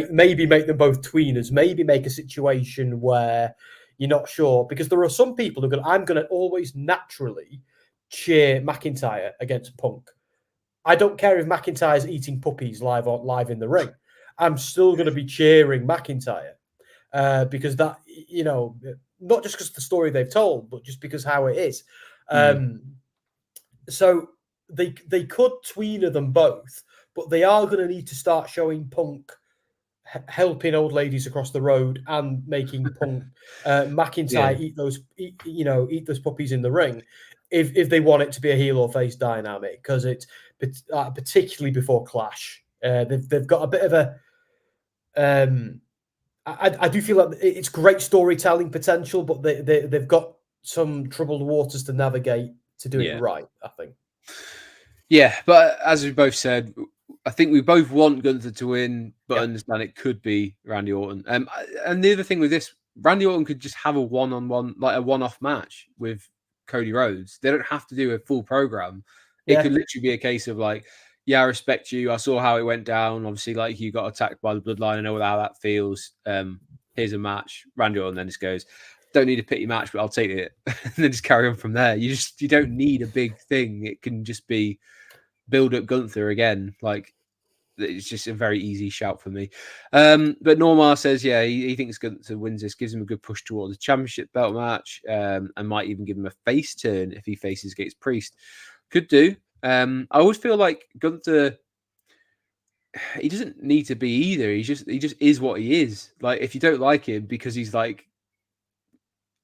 Speaker 2: maybe make them both tweeners, maybe make a situation where you're not sure, because there are some people who I'm going to always naturally cheer McIntyre against Punk. I don't care if McIntyre's eating puppies live in the ring. I'm still going to be cheering McIntyre because that, not just because of the story they've told, but just because how it is. So they could tweener them both, but they are going to need to start showing Punk helping old ladies across the road and making Punk McIntyre eat those puppies in the ring if they want it to be a heel or face dynamic, because it's particularly before Clash. They've got a bit of a I do feel like it's great storytelling potential, but they've got some troubled waters to navigate to do it right, I think.
Speaker 1: Yeah, but as we both said, I think we both want Gunther to win, but understand it could be Randy Orton. And the other thing with this, Randy Orton could just have a one-on-one, like a one-off match with Cody Rhodes. They don't have to do a full program. It could literally be a case of like, I respect you. I saw how it went down. Obviously, like you got attacked by the bloodline. I know how that feels. Here's a match. Randy Orton then just goes, don't need a pity match, but I'll take it. And then just carry on from there. You don't need a big thing. It can just be build up Gunther again. Like, it's just a very easy shout for me. But Normar says, yeah, he thinks Gunther wins this, gives him a good push towards the championship belt match, and might even give him a face turn if he faces Gates Priest. Could do. I always feel like Gunther, he doesn't need to be either. He just is what he is. Like, if you don't like him because he's like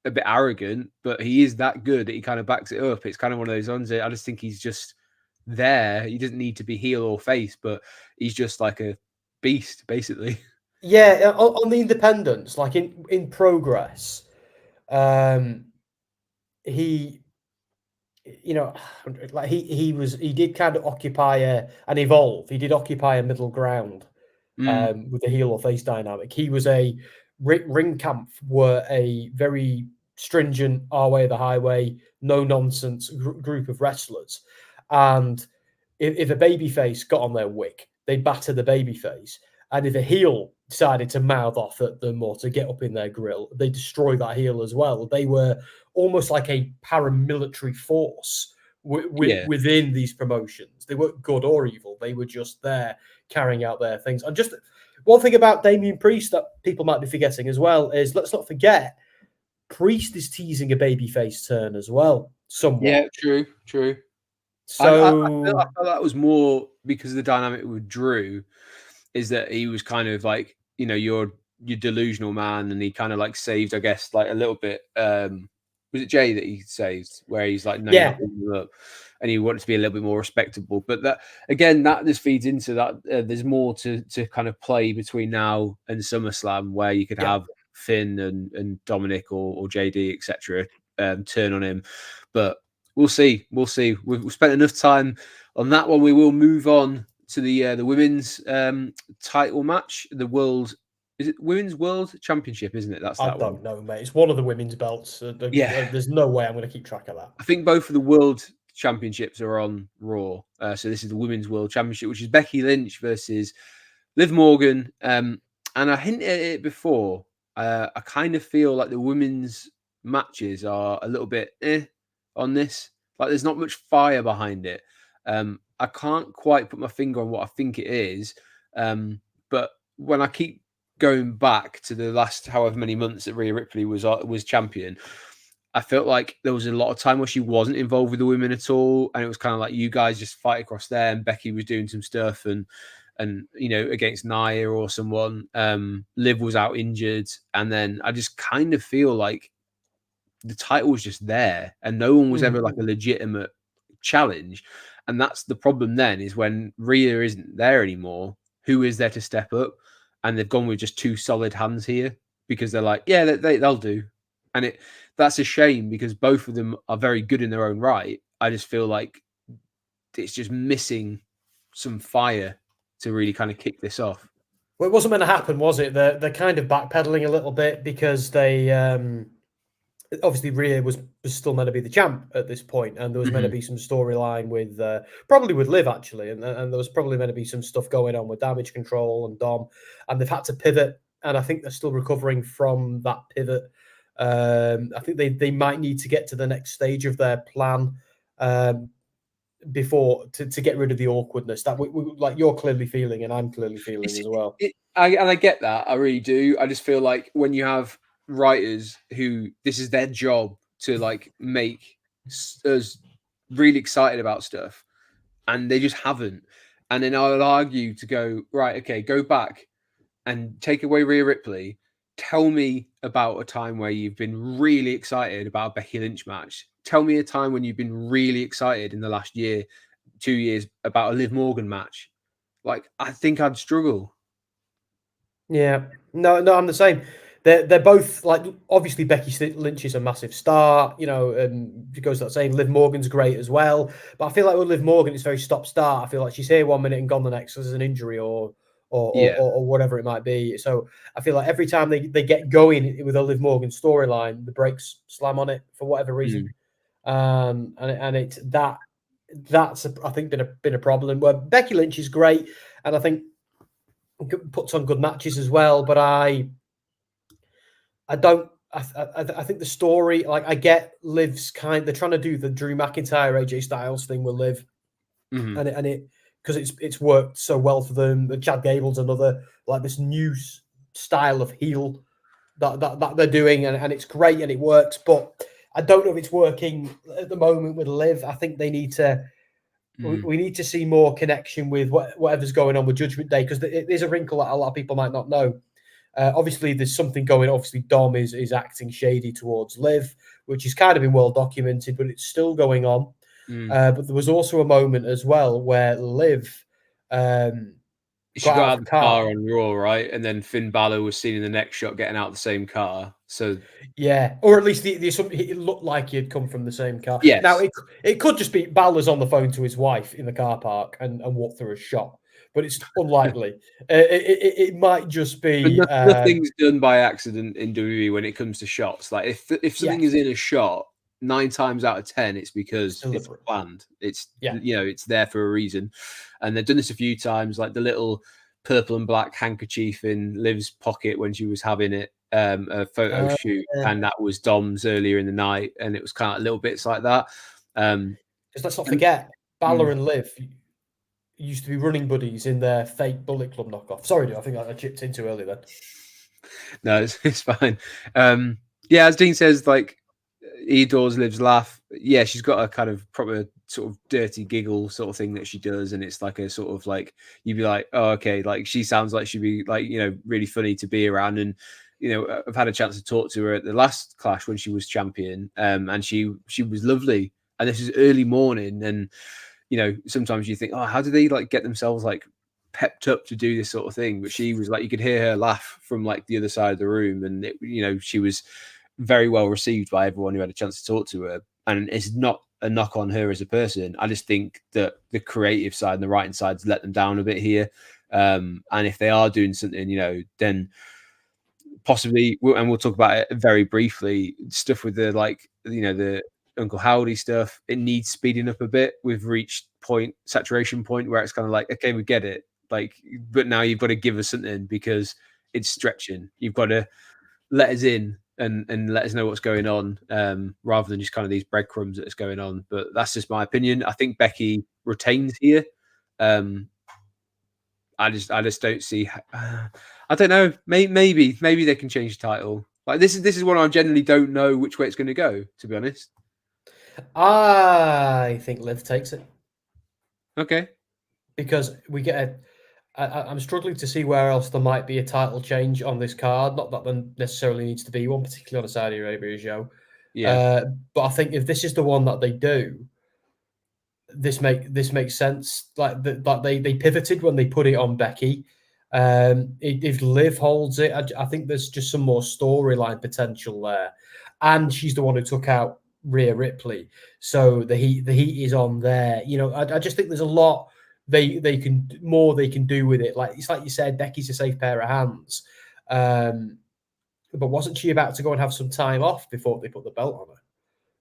Speaker 1: a bit arrogant, but he is that good that he kind of backs it up. It's kind of one of those ones that I just think he's just there. He doesn't need to be heel or face, but he's just like a beast, basically.
Speaker 2: Yeah, on the independents, like in Progress, he, you know, like he did kind of occupy and evolve. He did occupy a middle ground with the heel or face dynamic. He was Ring Camp were a very stringent our way or the highway, no nonsense group of wrestlers, and if a babyface got on their wick, they'd batter the babyface. And if a heel decided to mouth off at them or to get up in their grill, they destroy that heel as well. They were almost like a paramilitary force within these promotions. They weren't good or evil. They were just there carrying out their things. And just one thing about Damian Priest that people might be forgetting as well is, let's not forget, Priest is teasing a babyface turn as well, somewhat.
Speaker 1: Yeah, true.
Speaker 2: So
Speaker 1: I feel that was more because of the dynamic with Drew, is that he was kind of like, you know, your delusional man, and he kind of like saved, I guess, like a little bit. Was it Jay that he saved, where he's like, no,
Speaker 2: yeah,
Speaker 1: you're not up, and he wanted to be a little bit more respectable. But that again, that just feeds into that. There's more to kind of play between now and SummerSlam, where you could have Finn and Dominic or JD, etc., turn on him. But we'll see. We've spent enough time on that one. We will move on to the women's title match. The world, is it Women's World Championship, isn't it? That's that one.
Speaker 2: I don't know, mate. It's one of the women's belts. There's no way I'm going to keep track of that.
Speaker 1: I think both of the world championships are on Raw. So this is the Women's World Championship, which is Becky Lynch versus Liv Morgan. And I hinted at it before. I kind of feel like the women's matches are a little bit on this. Like, there's not much fire behind it. I can't quite put my finger on what I think it is. But when I keep going back to the last however many months that Rhea Ripley was champion, I felt like there was a lot of time where she wasn't involved with the women at all, and it was kind of like you guys just fight across there, and Becky was doing some stuff, and you know, against Nia or someone. Liv was out injured, and then I just kind of feel like the title was just there, and no one was ever like a legitimate challenge. And that's the problem then, is when Rhea isn't there anymore, who is there to step up? And they've gone with just two solid hands here, because they're like, yeah, they'll do. And that's a shame, because both of them are very good in their own right. I just feel like it's just missing some fire to really kind of kick this off.
Speaker 2: Well, it wasn't meant to happen, was it? They're kind of backpedaling a little bit, because they obviously Rhea was still meant to be the champ at this point, and there was meant to be some storyline with probably with Liv, actually, and there was probably meant to be some stuff going on with Damage Control and Dom, and they've had to pivot, and I think they're still recovering from that pivot. I think they might need to get to the next stage of their plan before to get rid of the awkwardness that we like you're clearly feeling and I'm clearly feeling as well.
Speaker 1: I get that. I really do. I just feel like when you have writers who this is their job to like make us really excited about stuff, and they just haven't. And then I'll argue to go, right, okay, go back and take away Rhea Ripley. Tell me about a time where you've been really excited about a Becky Lynch match. Tell me a time when you've been really excited in the last year, 2 years, about a Liv Morgan match. Like, I think I'd struggle.
Speaker 2: Yeah, no, I'm the same. They're both, like, obviously Becky Lynch is a massive star, you know, and it goes without saying Liv Morgan's great as well. But I feel like with Liv Morgan, it's very stop-start. I feel like she's here 1 minute and gone the next because there's an injury or whatever it might be. So I feel like every time they get going with a Liv Morgan storyline, the brakes slam on it for whatever reason. And it's that's I think been a problem. Where Becky Lynch is great, and I think puts on good matches as well. But I think the story, like, I get Liv's they're trying to do the Drew McIntyre AJ Styles thing with Liv, and it because it's worked so well for them. Chad Gable's another like this new style of heel that they're doing, and it's great and it works. But I don't know if it's working at the moment with Liv. I think they need to. We need to see more connection with whatever's going on with Judgment Day, because there's a wrinkle that a lot of people might not know. Obviously, there's something going. Obviously, Dom is acting shady towards Liv, which has kind of been well documented, but it's still going on. But there was also a moment as well where Liv
Speaker 1: she got out of the car on Raw, right? And then Finn Balor was seen in the next shot getting out of the same car. So
Speaker 2: yeah, or at least it looked like he had come from the same car.
Speaker 1: Yes.
Speaker 2: Now it could just be Balor's on the phone to his wife in the car park and walked through a shot, but it's unlikely. It might just be
Speaker 1: nothing's done by accident in WWE when it comes to shots. Like if something is in a shot, 9 times out of 10, it's because it's planned. It's it's there for a reason, and they've done this a few times. Like the little purple and black handkerchief in Liv's pocket when she was having it. A photo shoot, and that was Dom's earlier in the night, and it was kind of little bits like that.
Speaker 2: Because let's not forget, Balor and Liv used to be running buddies in their fake Bullet Club knockoff. Sorry, I think I chipped in too early then.
Speaker 1: No, it's fine. Yeah, as Dean says, like he adores Liv's laugh. Yeah, she's got a kind of proper sort of dirty giggle sort of thing that she does, and it's like a sort of like you'd be like, oh, okay, like she sounds like she'd be like really funny to be around. And I've had a chance to talk to her at the last Clash when she was champion, and she was lovely. And this is early morning, and sometimes you think, oh, how do they like get themselves like pepped up to do this sort of thing? But she was like, you could hear her laugh from like the other side of the room, and she was very well received by everyone who had a chance to talk to her. And it's not a knock on her as a person. I just think that the creative side and the writing side's let them down a bit here. And if they are doing something, then possibly, and we'll talk about it very briefly, stuff with the Uncle Howdy stuff, it needs speeding up a bit. We've reached saturation point where it's kind of like, okay, we get it, like, but now you've got to give us something because it's stretching. You've got to let us in and let us know what's going on, rather than just kind of these breadcrumbs that's going on. But that's just my opinion. I think Becky retains here. I just don't see. I don't know. Maybe they can change the title. Like this is one I generally don't know which way it's going to go. To be honest,
Speaker 2: I think Liv takes it.
Speaker 1: Okay.
Speaker 2: Because we get I'm struggling to see where else there might be a title change on this card. Not that there necessarily needs to be one, particularly on a Saudi Arabia show.
Speaker 1: Yeah.
Speaker 2: But I think if this is the one that they do, this makes sense. Like they pivoted when they put it on Becky. If Liv holds it, I think there's just some more storyline potential there, and she's the one who took out Rhea Ripley, so the heat is on there. I just think there's a lot they can do with it. Like it's like you said, Becky's a safe pair of hands, but wasn't she about to go and have some time off before they put the belt on her?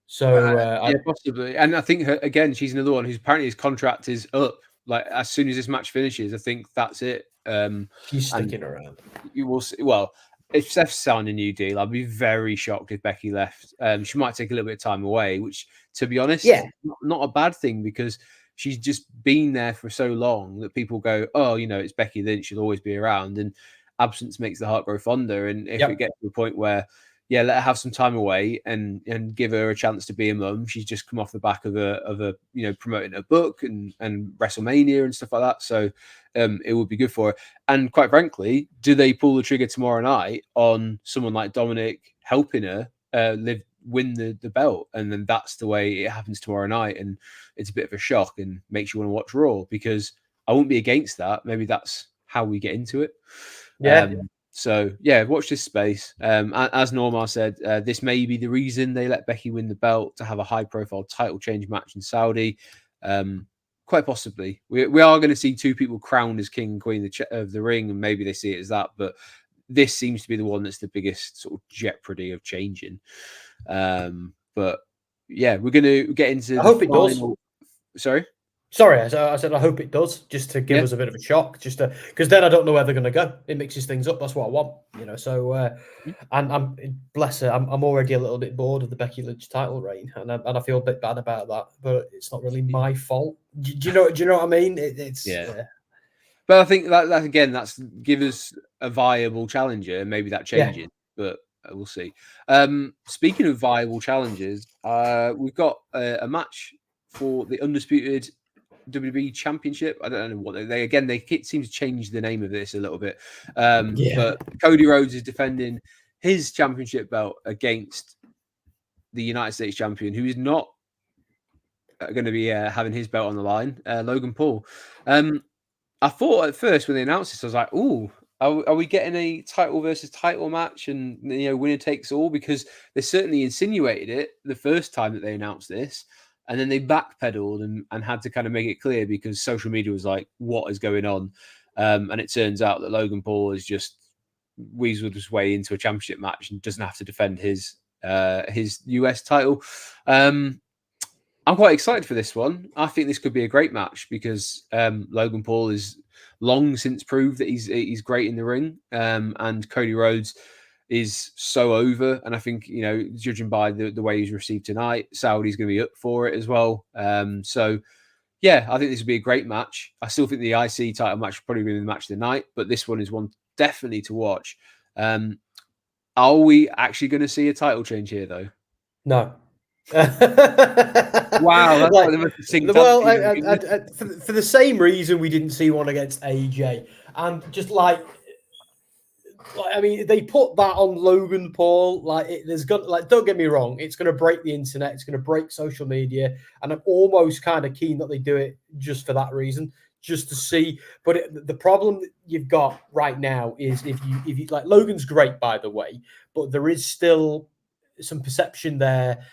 Speaker 2: So
Speaker 1: yeah, possibly. And I think she's another one who's apparently his contract is up. Like as soon as this match finishes, I think that's it.
Speaker 2: She's sticking around.
Speaker 1: You will see. Well, if Seth signed a new deal, I'd be very shocked if Becky left. She might take a little bit of time away, which, to be honest, not a bad thing because she's just been there for so long that people go, oh, it's Becky Lynch, she'll always be around. And absence makes the heart grow fonder. And if it gets to a point where, let her have some time away and give her a chance to be a mum. She's just come off the back of a promoting a book and WrestleMania and stuff like that. So it would be good for her. And quite frankly, do they pull the trigger tomorrow night on someone like Dominic helping her win the belt? And then that's the way it happens tomorrow night. And it's a bit of a shock and makes you want to watch Raw, because I won't be against that. Maybe that's how we get into it.
Speaker 2: Yeah.
Speaker 1: So watch this space. As Normar said, this may be the reason they let Becky win the belt, to have a high-profile title change match in Saudi. Quite possibly, we are going to see two people crowned as king and queen of the ring, and maybe they see it as that. But this seems to be the one that's the biggest sort of jeopardy of changing. But we're going to get into.
Speaker 2: I hope it does.
Speaker 1: Sorry.
Speaker 2: Sorry, I said I hope it does, just to give us a bit of a shock, just to because then I don't know where they're going to go. It mixes things up. That's what I want, So, and I'm bless her. I'm already a little bit bored of the Becky Lynch title reign, and I feel a bit bad about that. But it's not really my fault. Do you know what I mean? It's
Speaker 1: But I think that again, that's give us a viable challenger, and maybe that changes, but we'll see. Speaking of viable challengers, we've got a match for the undisputed WWE Championship. I don't know what they seem to change the name of this a little bit. But Cody Rhodes is defending his championship belt against the United States champion, who is not going to be having his belt on the line, Logan Paul. I thought at first when they announced this, I was like, "Ooh, are we getting a title versus title match and winner takes all?" Because they certainly insinuated it the first time that they announced this, and then they backpedaled and had to kind of make it clear because social media was like, "What is going on?" And it turns out that Logan Paul is just weaseled his way into a championship match and doesn't have to defend his US title. I'm quite excited for this one. I think this could be a great match because Logan Paul is long since proved that he's great in the ring, and Cody Rhodes is so over. And I think judging by the way he's received tonight, Saudi's going to be up for it as well. So yeah, I think this would be a great match. I still think the IC title match will probably be the match of the night, but this one is one definitely to watch. Are we actually going to see a title change here, though?
Speaker 2: No.
Speaker 1: Wow, that's like the most succinct
Speaker 2: well, for the same reason we didn't see one against AJ, and just I mean, they put that on Logan Paul. Don't get me wrong, it's going to break the internet, it's going to break social media, and I'm almost kind of keen that they do it just for that reason, just to see. But the problem that you've got right now is if you like, Logan's great, by the way, but there is still some perception there.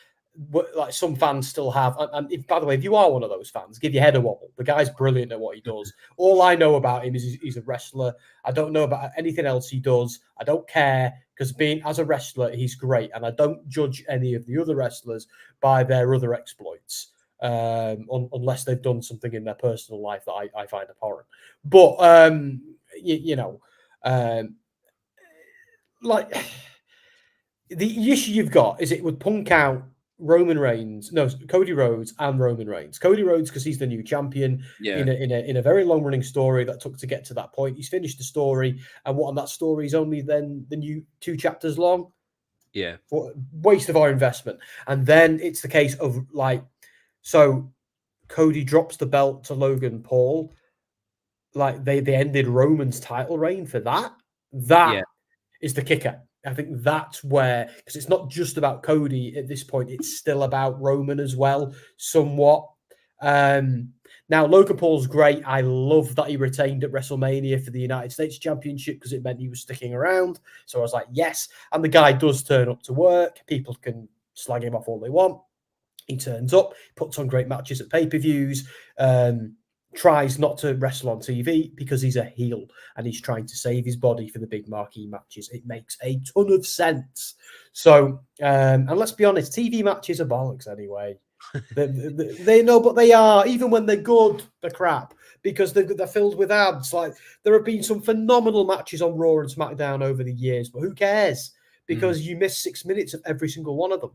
Speaker 2: Like some fans still have, and by the way, if you are one of those fans, give your head a wobble. The guy's brilliant at what he does. All I know about him is he's a wrestler. I don't know about anything else he does. I don't care, because being as a wrestler, he's great, and I don't judge any of the other wrestlers by their other exploits, unless they've done something in their personal life that I find abhorrent. But like the issue you've got is it would punk out Cody Rhodes and Roman Reigns. Cody Rhodes because he's the new champion in a very long running story that took to get to that point. He's finished the story, and what on that story is only then the new 2 chapters long.
Speaker 1: Yeah,
Speaker 2: waste of our investment. And then it's the case of so Cody drops the belt to Logan Paul. Like they ended Roman's title reign for that. That is the kicker. I think that's where, because it's not just about Cody at this point, it's still about Roman as well, somewhat. Now, Logan Paul's great. I love that he retained at WrestleMania for the United States Championship because it meant he was sticking around. So I was like, yes. And the guy does turn up to work. People can slag him off all they want. He turns up, puts on great matches at pay-per-views, tries not to wrestle on TV because he's a heel and he's trying to save his body for the big marquee matches. It makes a ton of sense. So, and let's be honest, TV matches are bollocks anyway. They know, but they are, even when they're good, they're crap because they're filled with ads. Like there have been some phenomenal matches on Raw and SmackDown over the years, but who cares? Because you miss 6 minutes of every single one of them.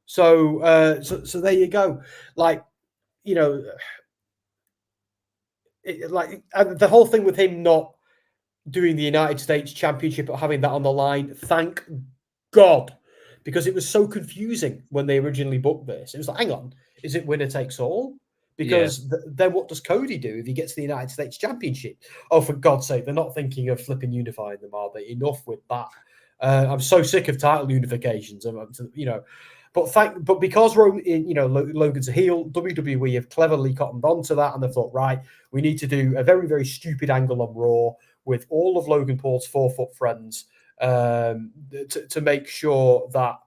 Speaker 2: So, so there you go. The whole thing with him not doing the United States Championship or having that on the line, thank God, because it was so confusing when they originally booked this. It was like, hang on, is it winner takes all? Because then what does Cody do if he gets the United States Championship? Oh, for God's sake, they're not thinking of flipping unifying them, are they? Enough with that. I'm so sick of title unifications, But because Logan's a heel, WWE have cleverly cottoned onto that, and they thought, right, we need to do a very, very stupid angle on Raw with all of Logan Paul's 4-foot friends to make sure that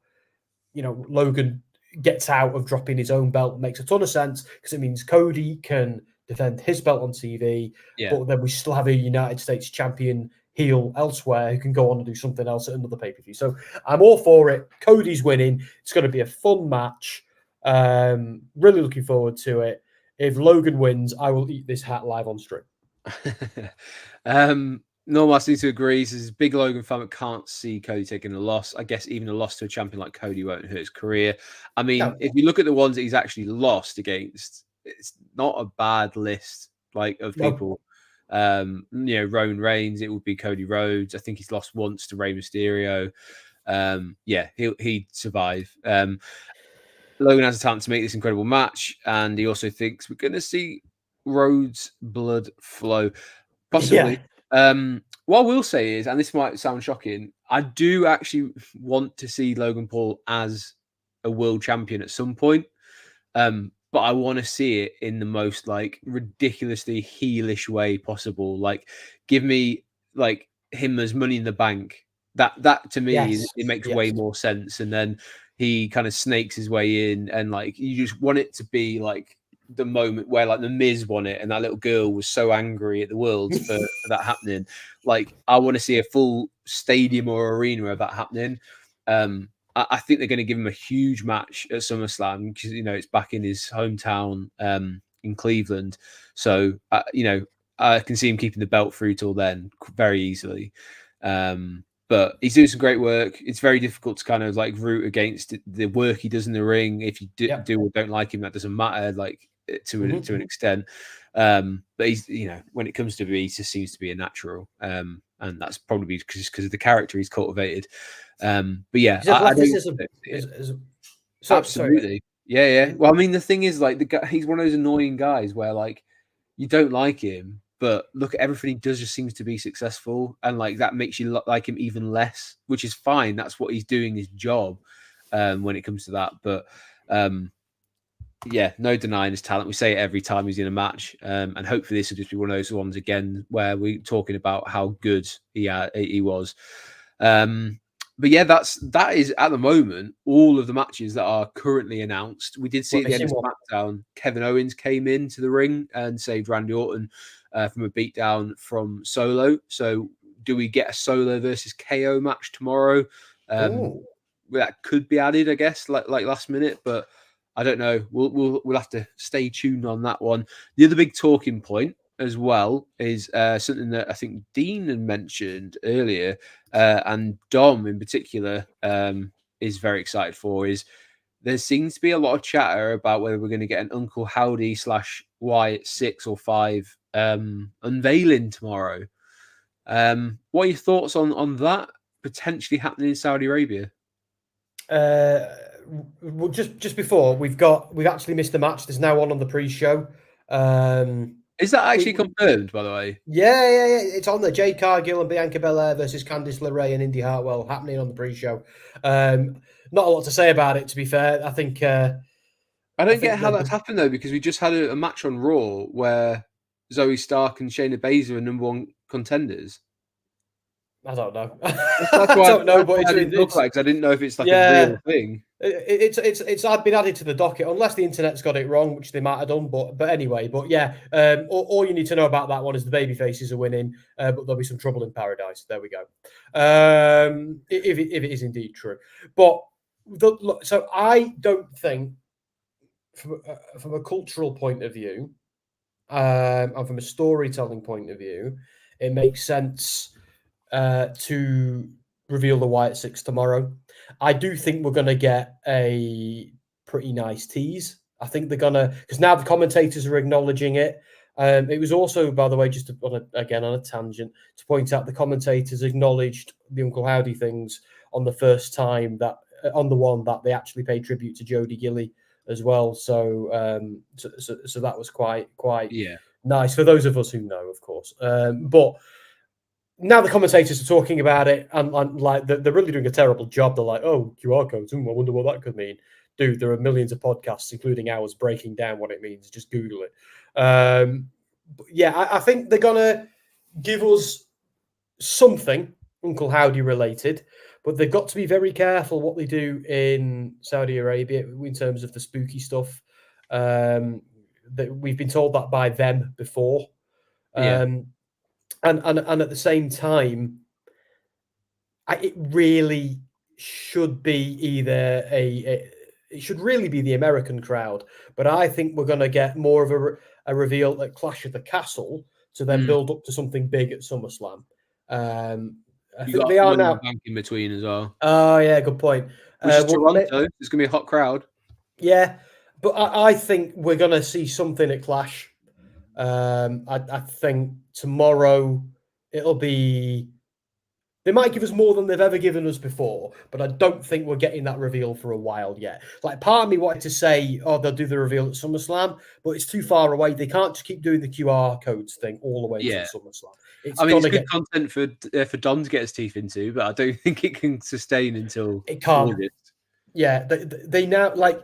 Speaker 2: Logan gets out of dropping his own belt. Makes a ton of sense because it means Cody can defend his belt on TV, but then we still have a United States champion heel elsewhere who can go on and do something else at another pay-per-view. So I'm all for it. Cody's winning. It's going to be a fun match. Really looking forward to it. if Logan wins, I will eat this hat live on stream.
Speaker 1: Normal, I seem to agree. This is a big Logan fan that can't see Cody taking a loss. I guess even a loss to a champion like Cody won't hurt his career. I mean, if you look at the ones that he's actually lost against, it's not a bad list of people. Roman Reigns, it would be Cody Rhodes. I think he's lost once to Rey Mysterio. He'd survive. Logan has a talent to make this incredible match, and he also thinks we're going to see Rhodes' blood flow. Possibly. Yeah. What I will say is, and this might sound shocking, I do actually want to see Logan Paul as a world champion at some point. But I want to see it in the most ridiculously heelish way possible. Give me him as Money in the Bank. That to me, it makes way more sense. And then he kind of snakes his way in, and you just want it to be the moment where the Miz won it and that little girl was so angry at the world for that happening. I want to see a full stadium or arena of that happening. I think they're going to give him a huge match at SummerSlam because it's back in his hometown in Cleveland. So I can see him keeping the belt through till then very easily. But he's doing some great work. It's very difficult to kind of root against the work he does in the ring. If you do or don't like him, that doesn't matter. To an extent. But he's when it comes to it, he just seems to be a natural. And that's probably because of the character he's cultivated. But yeah, absolutely. Yeah. Well, I mean, the thing is, the guy, he's one of those annoying guys where you don't like him, but look at everything he does, just seems to be successful, and that makes you like him even less, which is fine. That's what he's doing, his job, when it comes to that. But yeah, no denying his talent. We say it every time he's in a match, and hopefully this will just be one of those ones again where we're talking about how good he was. But yeah, that is at the moment all of the matches that are currently announced. We did see at the end of SmackDown, Kevin Owens came into the ring and saved Randy Orton from a beatdown from Solo. So do we get a Solo versus KO match tomorrow? That could be added, I guess, like last minute, but I don't know. We'll have to stay tuned on that one. The other big talking point as well is something that I think Dean had mentioned earlier, and Dom in particular is very excited for. Is there seems to be a lot of chatter about whether we're going to get an Uncle Howdy / Wyatt 6 or 5 unveiling tomorrow. What are your thoughts on that potentially happening in Saudi Arabia?
Speaker 2: Well, just before we've actually missed the match. There's now one on the pre-show.
Speaker 1: Is that actually confirmed, by the way?
Speaker 2: Yeah. It's on there. Jade Cargill and Bianca Belair versus Candice LeRae and Indy Hartwell happening on the pre-show. Not a lot to say about it, to be fair. I think
Speaker 1: I don't get how that's happened though, because we just had a match on Raw where Zoe Stark and Shayna Baszler are number one contenders.
Speaker 2: I don't know.
Speaker 1: That's why I don't know, but I didn't look like, because I didn't know if it's a real thing.
Speaker 2: It's I've been added to the docket, unless the internet's got it wrong, which they might have done. But anyway, yeah. All you need to know about that one is the baby faces are winning, but there'll be some trouble in paradise. There we go. If it is indeed true, but so I don't think from a cultural point of view, and from a storytelling point of view, it makes sense to reveal the Wyatt 6 tomorrow. I do think we're going to get a pretty nice tease. I think they're going to, because now the commentators are acknowledging it. It was also, by the way, just on a tangent, to point out the commentators acknowledged the Uncle Howdy things on the first time on the one that they actually paid tribute to Jody Gilly as well. So that was quite nice for those of us who know, of course. But now the commentators are talking about it, and they're really doing a terrible job. They're like, "Oh, QR codes. I wonder what that could mean." Dude, there are millions of podcasts, including ours, breaking down what it means. Just Google it. I think they're gonna give us something Uncle Howdy related, but they've got to be very careful what they do in Saudi Arabia in terms of the spooky stuff. That we've been told that by them before. And at the same time, it really should be either it should really be the American crowd, but I think we're going to get more of a reveal at Clash of the Castle to then build up to something big at SummerSlam. I think they are
Speaker 1: Money in
Speaker 2: now.
Speaker 1: the Bank in between as well.
Speaker 2: Oh yeah, good point.
Speaker 1: Which is Toronto. It's going to be a hot crowd.
Speaker 2: Yeah, but I think we're going to see something at Clash. I think tomorrow it'll be. They might give us more than they've ever given us before, but I don't think we're getting that reveal for a while yet. Like, part of me wanted to say, oh, they'll do the reveal at SummerSlam, but it's too far away. They can't just keep doing the QR codes thing all the way until SummerSlam.
Speaker 1: It's good content for Dom to get his teeth into, but I don't think it can sustain until
Speaker 2: it can't.
Speaker 1: August.
Speaker 2: Yeah, they now, like,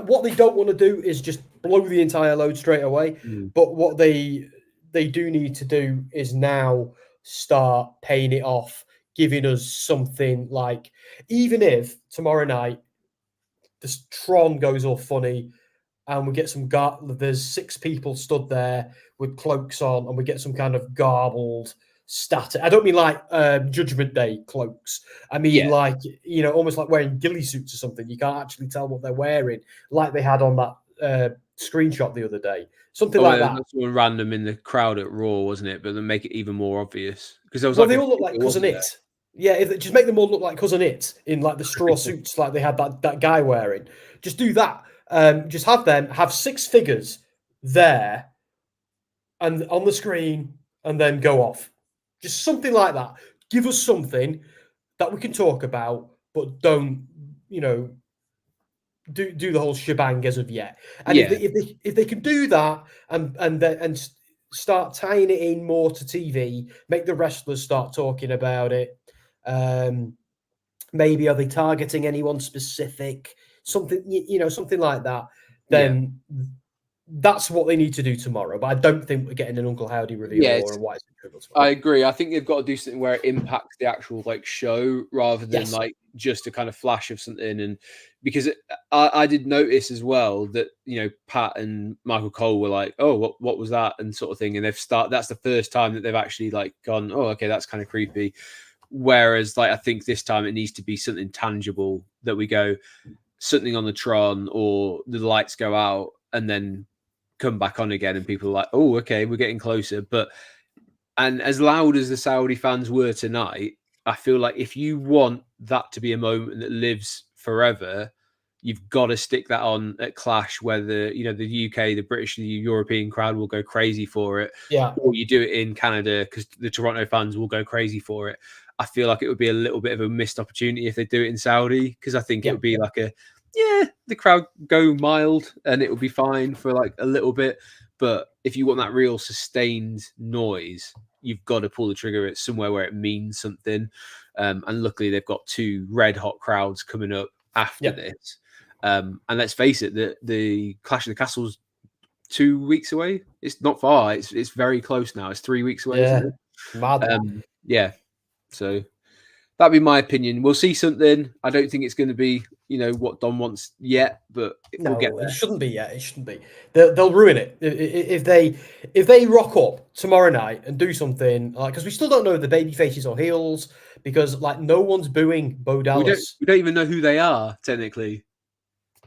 Speaker 2: what they don't want to do is just blow the entire load straight away. But what they do need to do is now start paying it off, giving us something like, even if tomorrow night this Tron goes all funny and we get there's 6 people stood there with cloaks on and we get some kind of garbled static. I don't mean like Judgment Day cloaks. I mean like, almost like wearing ghillie suits or something. You can't actually tell what they're wearing, like they had on that screenshot the other day. Something like that.
Speaker 1: Someone random in the crowd at Raw, wasn't it? But then make it even more obvious because there was
Speaker 2: they all look like Cousin It. Yeah, just make them all look like Cousin It in like the straw suits, like they had that guy wearing. Just do that. Just have 6 figures there and on the screen, and then go off. Just something like that. Give us something that we can talk about, but don't, do the whole shebang as of yet. And if they can do that and start tying it in more to TV, make the wrestlers start talking about it. Maybe are they targeting anyone specific? Something, something like that. Then that's what they need to do tomorrow. But I don't think we're getting an Uncle Howdy reveal or a Why Is It Triple tomorrow.
Speaker 1: I agree. I think they've got to do something where it impacts the actual show rather than like just a kind of flash of something. And because I did notice as well that Pat and Michael Cole were like, oh, what was that, and sort of thing. And that's the first time that they've actually gone, oh, okay, that's kind of creepy. Whereas I think this time it needs to be something tangible that we go something on the Tron or the lights go out and then come back on again and people are like, oh, okay, we're getting closer. And as loud as the Saudi fans were tonight, I feel like if you want that to be a moment that lives forever, you've got to stick that on at Clash, where the UK, the British, the European crowd will go crazy for it.
Speaker 2: Yeah.
Speaker 1: Or you do it in Canada because the Toronto fans will go crazy for it. I feel like it would be a little bit of a missed opportunity if they do it in Saudi, because I think it would be like the crowd go mild and it will be fine for a little bit. But if you want that real sustained noise, you've got to pull the trigger at somewhere where it means something. And luckily they've got 2 red hot crowds coming up after this. And let's face it, the Clash of the Castle's 2 weeks away. It's not far. It's very close now. It's 3 weeks away.
Speaker 2: Yeah,
Speaker 1: isn't it?
Speaker 2: mad.
Speaker 1: So that'd be my opinion. We'll see something. I don't think it's going to be, what Dom wants yet, but we'll get there.
Speaker 2: It shouldn't be yet. It shouldn't be. They'll ruin it if they rock up tomorrow night and do something because we still don't know if the baby faces or heels, because no one's booing Bo Dallas.
Speaker 1: We don't even know who they are technically.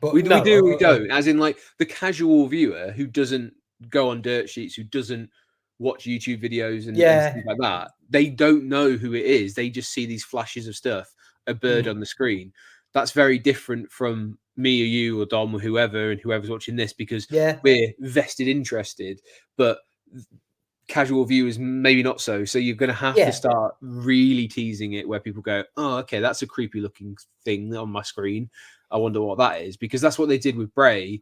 Speaker 1: But we don't. As in the casual viewer who doesn't go on dirt sheets, who doesn't watch YouTube videos and stuff like that. They don't know who it is. They just see these flashes of stuff, a bird on the screen. That's very different from me or you or Dom or whoever's watching this, because we're vested interested, but casual viewers maybe not so. So you're going to have to start really teasing it where people go, oh, okay, that's a creepy looking thing on my screen. I wonder what that is, because that's what they did with Bray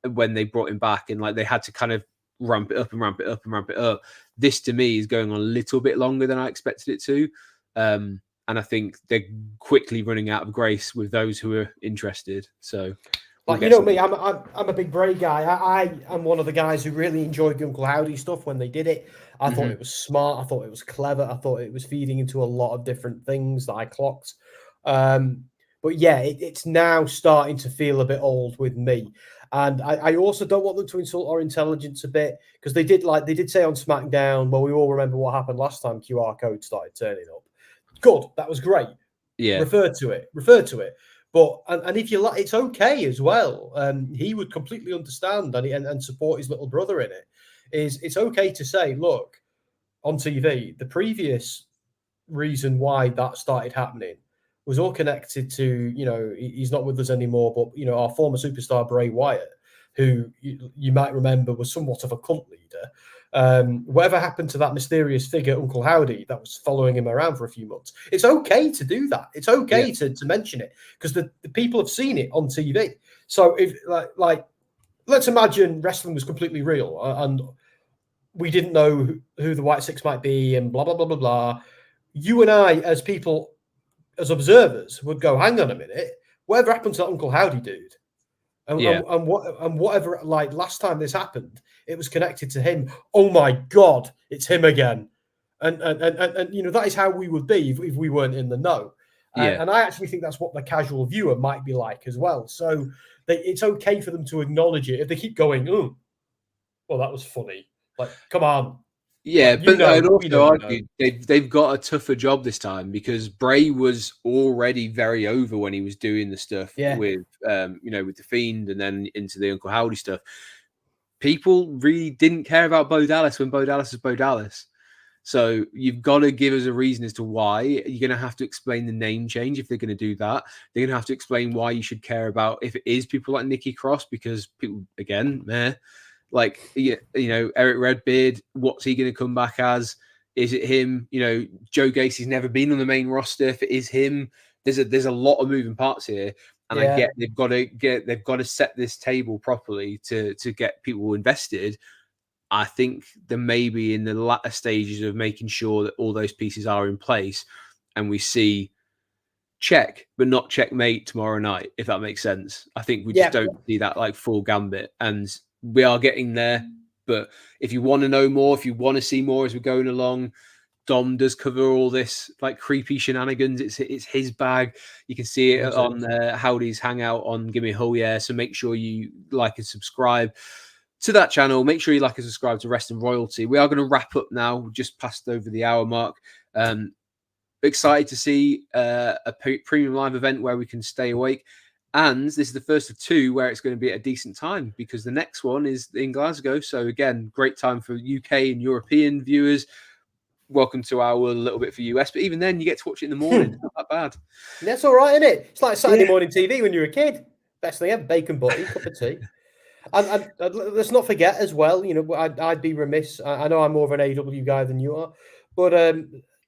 Speaker 1: when they brought him back, and they had to kind of ramp it up and ramp it up and ramp it up. This to me is going on a little bit longer than I expected it to. And I think they're quickly running out of grace with those who are interested. So,
Speaker 2: me, I'm a big Bray guy. I am one of the guys who really enjoyed the Uncle Howdy stuff when they did it. I thought it was smart. I thought it was clever. I thought it was feeding into a lot of different things that I clocked. But yeah, it's now starting to feel a bit old with me. And I also don't want them to insult our intelligence a bit, because they did say on SmackDown, well, we all remember what happened last time QR codes started turning up. Good, that was great.
Speaker 1: Yeah.
Speaker 2: Refer to it. But and if you like, it's okay as well. He would completely understand and support his little brother in it. It's okay to say, look, on TV, the previous reason why that started happening was all connected to, he's not with us anymore, but, our former superstar Bray Wyatt, who you might remember was somewhat of a cult leader. Whatever happened to that mysterious figure, Uncle Howdy, that was following him around for a few months? It's okay to do that. It's okay to mention it because the people have seen it on TV. So if like let's imagine wrestling was completely real and we didn't know who the White Six might be and blah, blah, blah, blah, blah. You and I, as people, as observers, would go, hang on a minute, whatever happened to that Uncle Howdy dude? And whatever, like last time this happened, it was connected to him. Oh my God, it's him again. And that is how we would be if we weren't in the know. And I actually think that's what the casual viewer might be like as well. So it's okay for them to acknowledge it. If they keep going, oh, well, that was funny. Like, come on.
Speaker 1: Yeah,
Speaker 2: like,
Speaker 1: but I'd also argue they've got a tougher job this time because Bray was already very over when he was doing the stuff with with the Fiend and then into the Uncle Howdy stuff. People really didn't care about Bo Dallas when Bo Dallas was Bo Dallas. So you've got to give us a reason as to why. You're going to have to explain the name change if they're going to do that. They're going to have to explain why you should care about if it is people like Nikki Cross because people, again, like, Eric Redbeard, what's he going to come back as? Is it him? Joe Gacy's never been on the main roster. If it is him, there's a lot of moving parts here. And I get they've got to set this table properly to get people invested. I think they're maybe in the latter stages of making sure that all those pieces are in place and we see check, but not checkmate tomorrow night, if that makes sense. I think we just don't see that like full gambit. And we are getting there, but if you want to know more, if you want to see more as we're going along, Dom does cover all this like creepy shenanigans. It's his bag. You can see it on Howdy's Hangout on Gimme a Hole, yeah. So make sure you like and subscribe to that channel. Make sure you like and subscribe to Wrestling Royalty. We are going to wrap up now. We're just passed over the hour mark. Excited to see a premium live event where we can stay awake. And this is the first of two where it's going to be at a decent time because the next one is in Glasgow. So again, great time for UK and European viewers. Welcome to our world a little bit for US, but even then you get to watch it in the morning. It's not that bad.
Speaker 2: That's all right, isn't it? It's like Saturday morning TV when you're a kid. Best thing ever, bacon butty, cup of tea. And let's not forget as well, I'd be remiss. I know I'm more of an AW guy than you are, but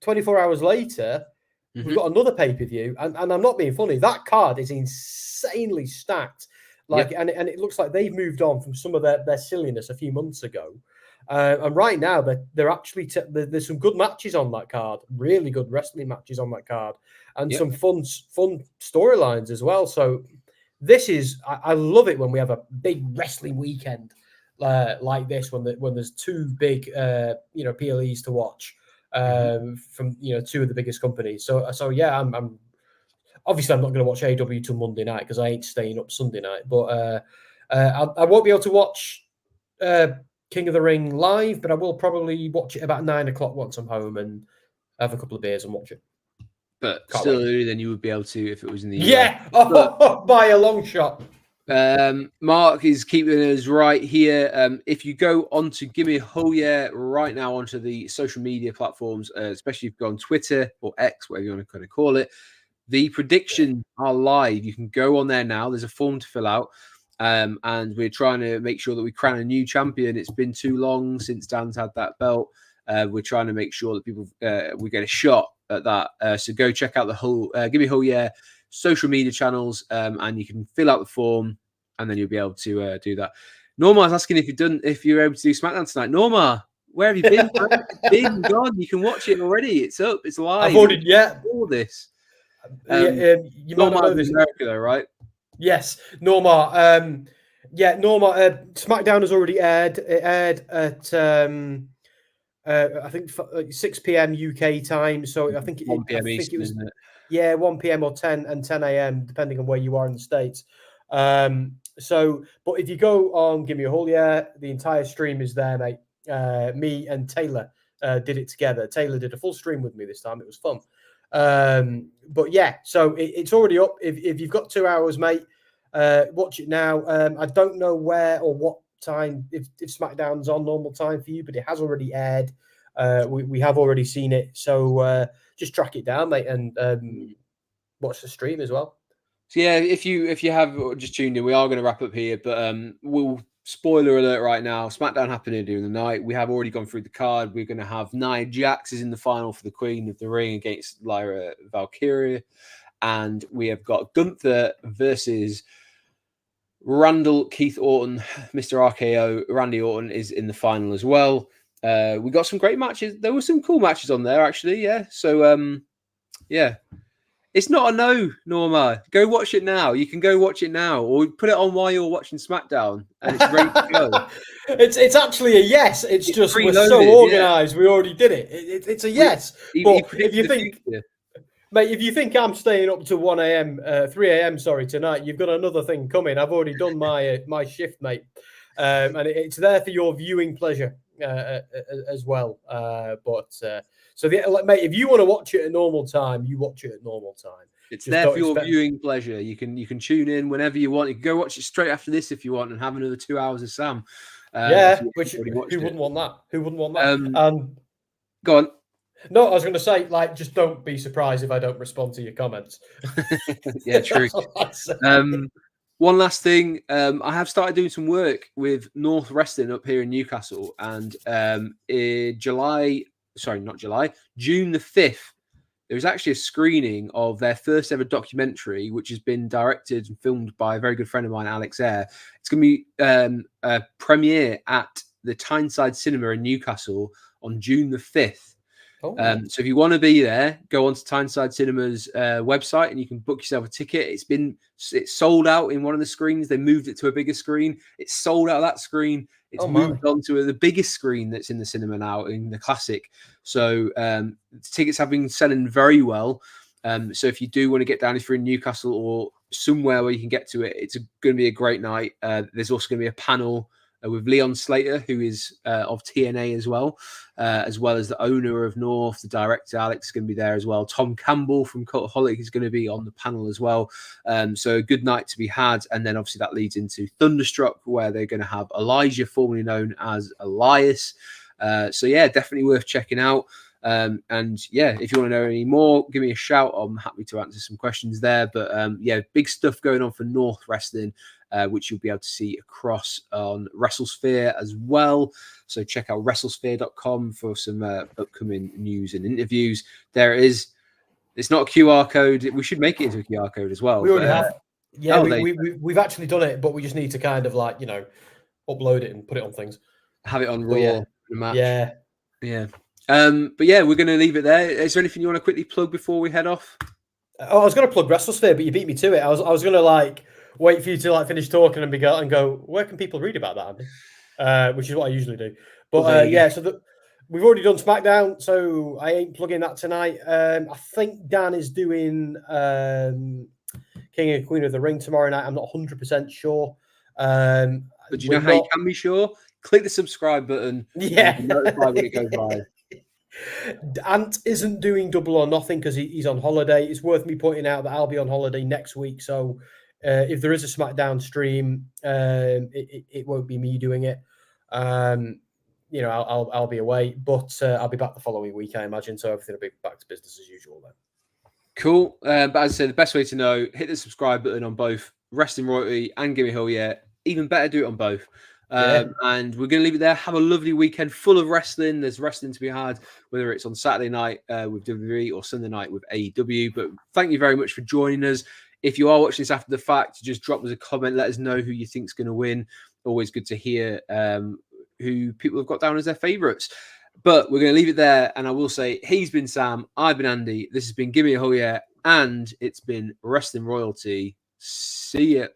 Speaker 2: 24 hours later, we've got another pay-per-view, and I'm not being funny. That card is insanely stacked. And it looks like they've moved on from some of their silliness a few months ago. And right now, they're actually there's some good matches on that card, really good wrestling matches on that card, and some fun storylines as well. So this is, I love it when we have a big wrestling weekend like this, when there's two big PLEs to watch from two of the biggest companies. So yeah, I'm obviously I'm not going to watch AW till Monday night because I ain't staying up Sunday night. But I won't be able to watch King of the Ring live, but I will probably watch it about 9 o'clock once I'm home and have a couple of beers and watch it.
Speaker 1: But can't still earlier than you would be able to if it was in the US.
Speaker 2: Yeah, by a long shot.
Speaker 1: Mark is keeping us right here. If you go onto Gimme a Hole Yeah right now onto the social media platforms, especially if you go on Twitter or X, whatever you want to kind of call it, the predictions are live. You can go on there now. There's a form to fill out. And we're trying to make sure that we crown a new champion. It's been too long since Dan's had that belt. We're trying to make sure that people we get a shot at that. So go check out the whole Gimme a Hole Yeah social media channels, and you can fill out the form, and then you'll be able to do that. Norma is asking if you're able to do SmackDown tonight. Norma, where have you been? It's been gone. You can watch it already. It's up. It's live.
Speaker 2: I've ordered all
Speaker 1: this.
Speaker 2: You might not know this,
Speaker 1: America, though, right?
Speaker 2: Yes, Norma. Norma. SmackDown has already aired. It aired at I think 6 p.m. UK time. So I think
Speaker 1: 1 p.m. Eastern,
Speaker 2: it was,
Speaker 1: isn't it?
Speaker 2: Yeah, 1 p.m. or 10 a.m. depending on where you are in the States. But if you go on Gimme a Hole Yeah, the entire stream is there, mate. Me and Taylor did it together. Taylor did a full stream with me this time. It was fun. But yeah, so it's already up. If you've got 2 hours, mate, watch it now. I don't know where or what time, if SmackDown's on normal time for you, but it has already aired. We have already seen it. So just track it down, mate, and watch the stream as well.
Speaker 1: So yeah, if you have just tuned in, we are going to wrap up here, but we'll spoiler alert right now. SmackDown happening during the night. We have already gone through the card. We're going to have Nia Jax is in the final for the Queen of the Ring against Lyra Valkyria, and we have got Gunther versus Randall Keith Orton, Mr. RKO. Randy Orton is in the final as well. We got some great matches. There were some cool matches on there, actually. Yeah. So yeah. It's not a no, Norma. Go watch it now. You can go watch it now, or put it on while you're watching SmackDown, and it's ready to go.
Speaker 2: It's actually a yes. It's just we're so organised. Yeah. We already did it. It's a yes. But if you think, mate, if you think I'm staying up to 1 a.m., 3 a.m., sorry, tonight, you've got another thing coming. I've already done my shift, mate, and it's there for your viewing pleasure as well. So, mate, if you want to watch it at normal time, you watch it at normal time.
Speaker 1: It's just there for your viewing pleasure. You can tune in whenever you want. You can go watch it straight after this if you want, and have another 2 hours of Sam.
Speaker 2: Yeah, who wouldn't want that? Who wouldn't want that?
Speaker 1: Go on.
Speaker 2: No, I was going to say, like, just don't be surprised if I don't respond to your comments.
Speaker 1: Yeah, true. One last thing, I have started doing some work with North Wrestling up here in Newcastle, and in June the 5th, there was actually a screening of their first ever documentary, which has been directed and filmed by a very good friend of mine, Alex Eyre. It's going to be a premiere at the Tyneside Cinema in Newcastle on June the 5th. Oh. So if you want to be there, go on to Tyneside Cinema's website and you can book yourself a ticket. It's sold out in one of the screens. They moved it to a bigger screen. It's sold out of that screen. It's moved on to the biggest screen that's in the cinema now, in the Classic. So the tickets have been selling very well. So if you do want to get down, if you're in Newcastle or somewhere where you can get to it, it's going to be a great night. There's also going to be a panel with Leon Slater, who is of TNA as well as the owner of North. The director, Alex, is going to be there as well. Tom Campbell from Cultaholic is going to be on the panel as well. So a good night to be had. And then obviously that leads into Thunderstruck, where they're going to have Elijah, formerly known as Elias. So yeah, definitely worth checking out. And yeah, if you want to know any more, give me a shout. I'm happy to answer some questions there. But yeah, big stuff going on for North Wrestling, which you'll be able to see across on WrestleSphere as well. So check out WrestleSphere.com for some upcoming news and interviews. There it is. It's not a QR code. We should make it into a QR code as well.
Speaker 2: We already have. Yeah, we've actually done it, but we just need to kind of like, upload it and put it on things.
Speaker 1: Have it on Raw. Match.
Speaker 2: Yeah.
Speaker 1: Yeah. But yeah, we're going to leave it there. Is there anything you want to quickly plug before we head off?
Speaker 2: Oh, I was going to plug WrestleSphere, but you beat me to it. I was going to wait for you to finish talking and go, where can people read about that, Andy? Which is what I usually do. But yeah, so we've already done SmackDown, so I ain't plugging that tonight. I think Dan is doing King and Queen of the Ring tomorrow night. I'm not 100% sure.
Speaker 1: But do you know how you can be sure? Click the subscribe button.
Speaker 2: Yeah.
Speaker 1: And notify when it goes live.
Speaker 2: Ant isn't doing Double or Nothing because he's on holiday. It's worth me pointing out that I'll be on holiday next week. So if there is a SmackDown stream, it won't be me doing it. I'll be away, but I'll be back the following week, I imagine. So everything will be back to business as usual then.
Speaker 1: Cool. But as I said, the best way to know, hit the subscribe button on both Wrestling Royalty and Gimme Hell Yeah. Even better, do it on both. And we're going to leave it there. Have a lovely weekend full of wrestling. There's wrestling to be had, whether it's on Saturday night with WWE or Sunday night with AEW. But thank you very much for joining us. If you are watching this after the fact, just drop us a comment. Let us know who you think's going to win. Always good to hear who people have got down as their favourites. But we're going to leave it there. And I will say, he's been Sam. I've been Andy. This has been Gimme a Hell Yeah. And it's been Wrestling Royalty. See ya.